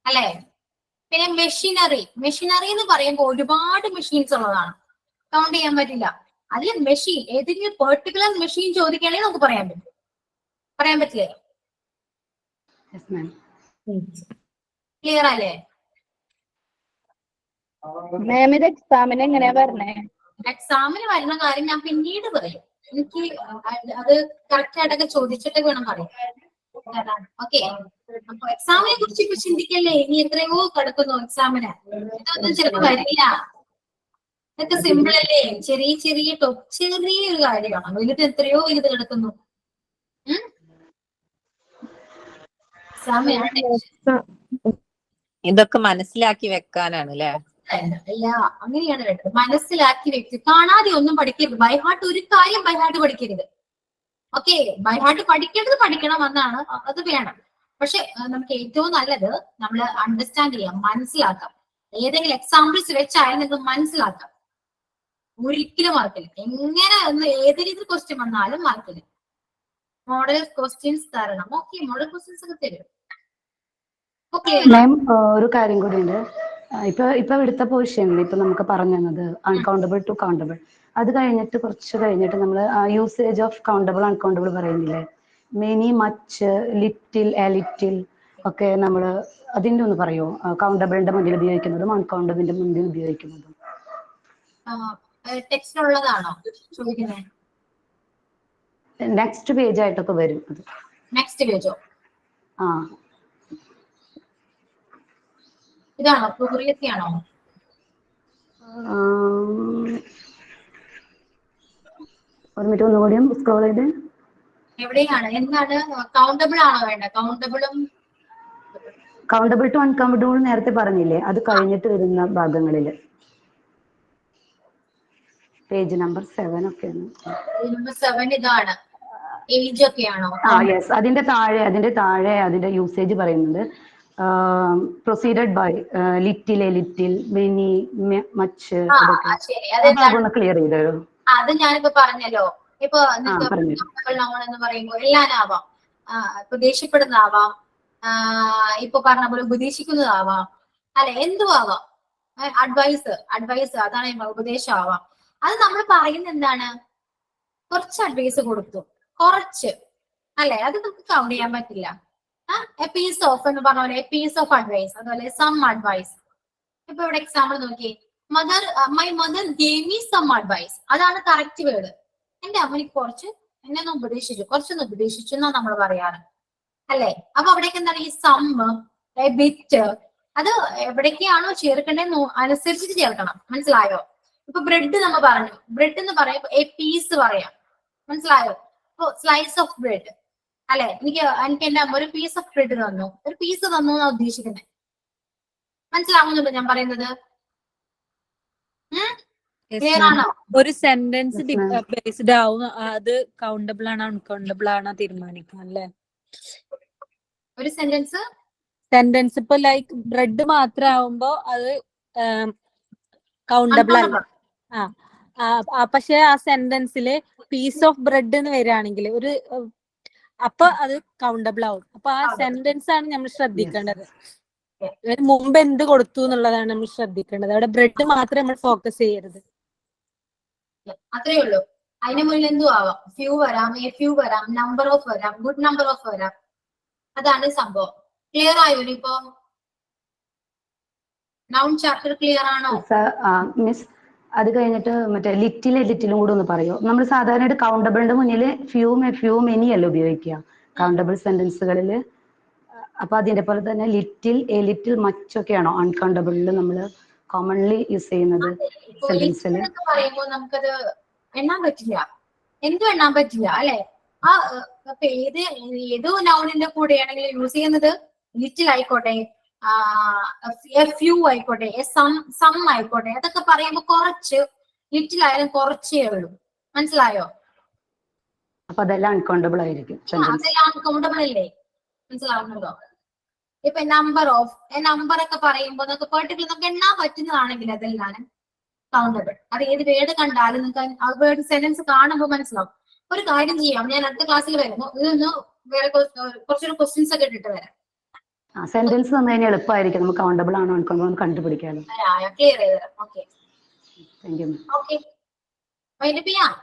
അല്ലെ? പിന്നെ മെഷീനറി എന്ന് പറയുമ്പോൾ ഒരുപാട് മെഷീൻസ് ഉള്ളതാണ്, കൗണ്ട് ചെയ്യാൻ പറ്റില്ല. അതിൽ മെഷീൻ ഏതെങ്കിലും പെർട്ടിക്കുലർ മെഷീൻ ചോദിക്കുകയാണെങ്കിൽ നമുക്ക് പറയാൻ പറ്റും. പറയാൻ പറ്റില്ലേ? ക്ലിയർ അല്ലേ? മാം ഇത് എക്സാമിന് എങ്ങനെയാ പറഞ്ഞേ? എക്സാമിന് വരുന്ന കാര്യം ഞാൻ പിന്നീട് പറയും. എനിക്ക് അത് കറക്റ്റ് ആയിട്ടൊക്കെ ചോദിച്ചിട്ട് വേണം പറയാം. ഓക്കെ, അപ്പൊ എക്സാമിനെ കുറിച്ച് ഇപ്പൊ ചിന്തിക്കല്ലേ, ഇനി എത്രയോ കിടക്കുന്നു എക്സാമിന്. ഇതൊന്നും ചിലപ്പോ വരില്ല. ഇതൊക്കെ സിമ്പിൾ അല്ലേ? ചെറിയൊരു കാര്യമാണ്. വലുത് എത്രയോ വലുത് കിടക്കുന്നു. ഇതൊക്കെ മനസ്സിലാക്കി വെക്കാനാണ് അല്ലേ? അല്ല, അങ്ങനെയാണ് വേണ്ടത്. മനസ്സിലാക്കി വെച്ച് കാണാതെ ഒന്നും പഠിക്കരുത്. ബൈഹാർട്ട് ഒരു കാര്യം ബൈഹാർട്ട് പഠിക്കരുത്. ഓക്കെ, ബൈഹാർട്ട് പഠിക്കണം എന്നാണ്, അത് വേണം. പക്ഷെ നമുക്ക് ഏറ്റവും നല്ലത് നമ്മൾ അണ്ടർസ്റ്റാൻഡ് ചെയ്യാം, മനസ്സിലാക്കാം. ഏതെങ്കിലും എക്സാമ്പിൾസ് വെച്ചായാലും നിങ്ങൾക്ക് മനസ്സിലാക്കാം. ഒരിക്കലും മറക്കില്ല. എങ്ങനെ ഒന്ന് ഏത് രീതിയിൽ ക്വസ്റ്റ്യൻ വന്നാലും മറക്കില്ല. മോഡൽ ക്വസ്റ്റ്യൻസ് തരണം. ഓക്കെ, മോഡൽ ക്വസ്റ്റ്യൻസ് ഒക്കെ തരും. മാം ഒരു കാര്യം കൂടി ഉണ്ട്. ഇപ്പൊ എടുത്ത പോർഷനിൽ ഇപ്പൊ നമുക്ക് പറഞ്ഞു തന്നത് അൺകൗണ്ടബിൾ ടു കൗണ്ടബിൾ, അത് കഴിഞ്ഞിട്ട് കുറച്ച് കഴിഞ്ഞിട്ട് നമ്മൾ യൂസേജ് ഓഫ് കൗണ്ടബിൾ അൺകൗണ്ടബിൾ പറയുന്നില്ലേ, many, much, little, a little ഒക്കെ നമ്മൾ അതിന്റെ ഒന്ന് പറയുമോ? കൗണ്ടബിളിന്റെ മുന്നിൽ ഉപയോഗിക്കുന്നതും അൺകൗണ്ടബിളിന്റെ മുന്നിൽ ഉപയോഗിക്കുന്നതും. ടെക്സ്റ്റിലുള്ളതാണോ ചോദിക്കുന്നത്? നെക്സ്റ്റ് പേജ് ആയിട്ടൊക്കെ വരും അത്. നെക്സ്റ്റ് പേജോ? ആ, ഇതാണോ പ്ലൂറിയത്തിയാണോ? ഒരു മിനിറ്റ് ഒന്നുകൂടിയും സ്ക്രോൾ ചെയ്ത്. എവിടെയാണ്? എന്താണ് കൗണ്ടബിൾ ആണോ വേണ്ട? കൗണ്ടബിൾ ടു അൺകൗണ്ടബിൾ നേരത്തെ പറഞ്ഞില്ലേ, അത് കഴിഞ്ഞിട്ട് വരുന്ന ഭാഗങ്ങളില് പേജ് നമ്പർ 7 ഒക്കെയാണ്. നമ്പർ 7 ഇതാണ്. ഏജ് ഒക്കെയാണോ? യെസ്, അതിന്റെ താഴെ അതിന്റെ യൂസേജ് പറയുന്നുണ്ട്. Proceeded by little, a little, many, much. അതൊന്ന് ക്ലിയർ ചെയ്തോ? അത് ഞാനിപ്പോ പറഞ്ഞല്ലോ. ഇപ്പൊ നമ്മൾ എന്ന് പറയുമ്പോൾ എല്ലാനാവാം. ഇപ്പൊ ദേഷ്യപ്പെടുന്നതാവാം, ഇപ്പൊ പറഞ്ഞ പോലെ ഉപദേശിക്കുന്നതാവാം, അല്ലെ, എന്തും ആവാം. അഡ്വൈസ് അതാണ് ഉപദേശം ആവാം. അത് നമ്മൾ പറയുന്നത് എന്താണ്? കുറച്ച് അഡ്വൈസ് കൊടുത്തു, കുറച്ച്, അല്ലെ, അത് നമുക്ക് കൗണ്ട് ചെയ്യാൻ പറ്റില്ല. എ പീസ് ഓഫ് എന്ന് പറഞ്ഞ പോലെ എ പീസ് ഓഫ് അഡ്വൈസ്, അതുപോലെ സം അഡ്വൈസ്. ഇപ്പൊ ഇവിടെ എക്സാമ്പിൾ നോക്കി, my mother gave me some advice, അതാണ് കറക്റ്റ് വേർഡ്. എന്റെ അമ്മ കുറച്ച് എന്നെ ഒന്ന് ഉപദേശിച്ചു, കുറച്ചൊന്ന് ഉപദേശിച്ചു എന്നാ നമ്മൾ പറയാറ്, അല്ലെ? അപ്പൊ അവിടേക്ക് എന്താണ് ഈ സം, എ ബിറ്റ്, അത് എവിടേക്കാണോ ചേർക്കേണ്ടത് അനുസരിച്ചിട്ട് ചേർക്കണം. മനസ്സിലായോ? ഇപ്പൊ ബ്രെഡ് നമ്മൾ പറഞ്ഞു, ബ്രെഡ് എന്ന് പറയുമ്പോ എ പീസ് പറയാം. മനസ്സിലായോ? ഇപ്പൊ സ്ലൈസ് ഓഫ് ബ്രെഡ്, അല്ലെ, എനിക്ക് എന്റെ അമ്മ ഒരു പീസ് ഓഫ് ബ്രെഡ് തന്നു, ഒരു പീസ് തന്നു എന്നാ ഉദ്ദേശിക്കുന്നത്. മനസ്സിലാവുന്നുണ്ടോ ഞാൻ പറയുന്നത്? ഒരു സെന്റൻസ് ബേസ്ഡ് ആവും, അത് കൗണ്ടബിൾ ആണോ അൺകൗണ്ടബിൾ ആണോ തീരുമാനിക്കണം അല്ലേ? ഒരു സെന്റൻസ് ഇപ്പൊ ലൈക്ക് ബ്രെഡ് മാത്രം ആവുമ്പോ അത് കൗണ്ടബിൾ അല്ല. പക്ഷെ ആ സെന്റൻസില് പീസ് ഓഫ് ബ്രെഡ് എന്ന് വരികയാണെങ്കിൽ അപ്പൊ അത് കൗണ്ടബിൾ ആവും. അപ്പൊ ആ സെന്റൻസ് ആണ് നമ്മൾ ശ്രദ്ധിക്കേണ്ടത്. മുമ്പ് എന്ത് കൊടുത്തു എന്നുള്ളതാണ് നമ്മൾ ശ്രദ്ധിക്കേണ്ടത്. അവിടെ ബ്രെഡ് മാത്രം നമ്മൾ ഫോക്കസ് ചെയ്യരുത്. അത്രേ ഉള്ളൂ. അതിന് മുന്നിൽ എന്തും ആവാം. ഫ്യൂ വരാം, എ ഫ്യൂ വരാം, നമ്പർ ഓഫ് വരാം, ഗുഡ് നമ്പർ ഓഫ് വരാം. അതാണ് സംഭവം. ക്ലിയർ ആയോ? ഇപ്പൊ നൗൺ ചാപ്റ്റർ ക്ലിയർ ആണോ? മിസ്, അത് കഴിഞ്ഞിട്ട് മറ്റേ ലിറ്റിലും കൂടെ ഒന്ന് പറയോ? നമ്മൾ സാധാരണ കൗണ്ടബിളിന്റെ മുന്നിൽ ഫ്യൂ മെനി അല്ല ഉപയോഗിക്കുക കൗണ്ടബിൾ സെന്റൻസുകളിൽ. അപ്പൊ അതിന്റെ പോലെ തന്നെ ലിറ്റിൽ, എ ലിറ്റിൽ, മച്ച് ഒക്കെയാണോ അൺകൗണ്ടബിളിൽ നമ്മൾ കോമൺലി യൂസ് ചെയ്യുന്നത് സെന്റൻസിൽ? പറയുമ്പോൾ നമുക്കത് എണ്ണാൻ പറ്റില്ല, എന്തും എണ്ണാൻ പറ്റില്ല, അല്ലെ? അപ്പൊ ഏതോ നൗണിന്റെ കൂടെയാണെങ്കിൽ യൂസ് ചെയ്യുന്നത് ലിറ്റിൽ ആയിക്കോട്ടെ, ഫ്യൂ ആയിക്കോട്ടെ, സം ആയിക്കോട്ടെ, അതൊക്കെ പറയുമ്പോ കുറച്ച്, ലിറ്റിൽ ആയാലും കുറച്ചേ ഉള്ളൂ. മനസ്സിലായോ? അപ്പൊ അതെല്ലാം അൺകൗണ്ടബിൾ ആയിരിക്കും. അതെല്ലാം അൺകൗണ്ടബിൾ അല്ലേ? മനസ്സിലാവുന്നുണ്ടോ? ഇപ്പൊ നമ്പർ ഒക്കെ പറയുമ്പോ നമുക്ക് പെർട്ടിക്കുലർ നമുക്ക് എണ്ണാൻ പറ്റുന്നതാണെങ്കിൽ അതെല്ലാം കൗണ്ടബിൾ. അത് ഏത് വേർഡ് കണ്ടാലും നിങ്ങൾക്ക് ആ വേർഡ് സെന്റൻസ് കാണുമ്പോൾ മനസ്സിലാവും. ഒരു കാര്യം ചെയ്യാം, ഞാൻ അടുത്ത ക്ലാസ്സിൽ വരുമ്പോ ഇതൊന്ന് വേറെ കുറച്ചൊരു ക്വസ്റ്റ്യൻസ് ഒക്കെ ഇട്ടിട്ട് വരാം. സെന്റൻസ് തന്നു കഴിഞ്ഞാൽ എളുപ്പമായിരിക്കും, നമുക്ക് കൗണ്ടബിൾ ആണോ അൺകൗണ്ടബിൾ ആണോ കണ്ടുപിടിക്കാനും. ക്ലിയർ ചെയ്ത് തരാം. Okay, thank you. Okay, wind up ചെയ്യാം.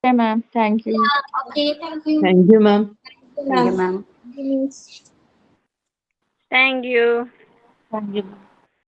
Okay, ma'am. Thank you. Okay, thank you. Thank you, ma'am. Thank you, ma'am. Thank you. Thank you.